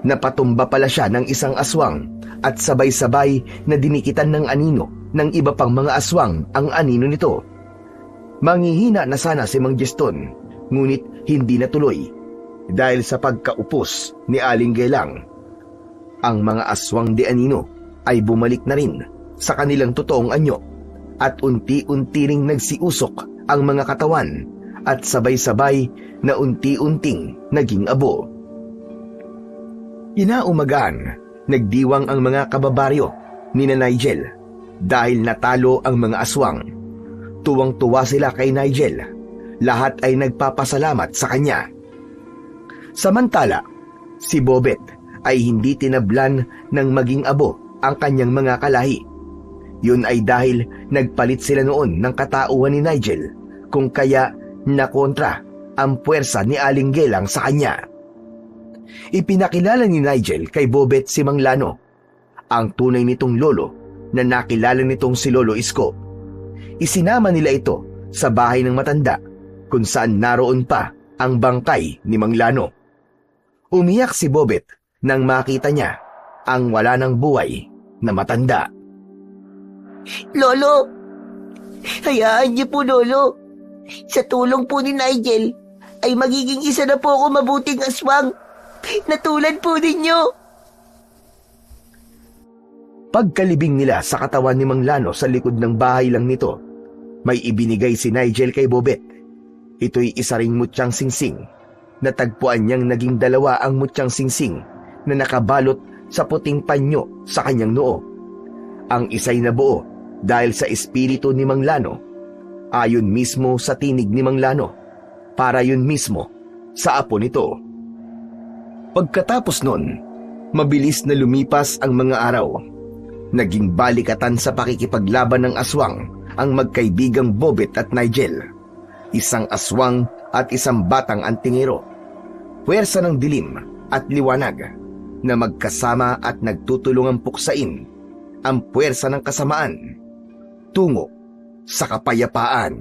Napatumba pala siya ng isang aswang at sabay-sabay na dinikitan ng anino ng iba pang mga aswang ang anino nito. Manghihina na sana si Mang Jeston, ngunit hindi natuloy dahil sa pagkaupos ni Aling Gelang. Ang mga aswang de anino ay bumalik na rin sa kanilang totoong anyo at unti-unti ring nagsiusok ang mga katawan at sabay-sabay na unti-unting naging abo. Inaumagahan, nagdiwang ang mga kababaryo ni Nigel dahil natalo ang mga aswang. Tuwang-tuwa sila kay Nigel. Lahat ay nagpapasalamat sa kanya. Samantala, si Bobet ay hindi tinablan ng maging abo ang kanyang mga kalahi. Yun ay dahil nagpalit sila noon ng katauhan ni Nigel, kung kaya nakontra ang puwersa ni Aling Gelang sa kanya. Ipinakilala ni Nigel kay Bobet si Mang Lano, ang tunay nitong lolo na nakilala nitong si Lolo Isko. Isinama nila ito sa bahay ng matanda kung saan naroon pa ang bangkay ni Mang Lano. Umiyak si Bobet nang makita niya ang wala ng buhay na matanda. Lolo, hayaan niyo po, Lolo. Sa tulong po ni Nigel, ay magiging isa na po ako mabuting aswang na tulad po ninyo. Pagkalibing nila sa katawan ni Mang Lano sa likod ng bahay lang nito, may ibinigay si Nigel kay Bobet. Ito'y isa ring mutyang singsing. Natagpuan niyang naging dalawa ang mutyang singsing na nakabalot sa puting panyo sa kanyang noo. Ang isa'y nabuo dahil sa espiritu ni Mang Lano, ayon mismo sa tinig ni Mang Lano, para yun mismo sa apo nito. Pagkatapos nun, mabilis na lumipas ang mga araw. Naging balikatan sa pakikipaglaban ng aswang ang magkaibigang Bobet at Nigel. Isang aswang at isang batang antingero. Puwersa ng dilim at liwanag na magkasama at nagtutulungang puksain ang puwersa ng kasamaan tungo sa kapayapaan.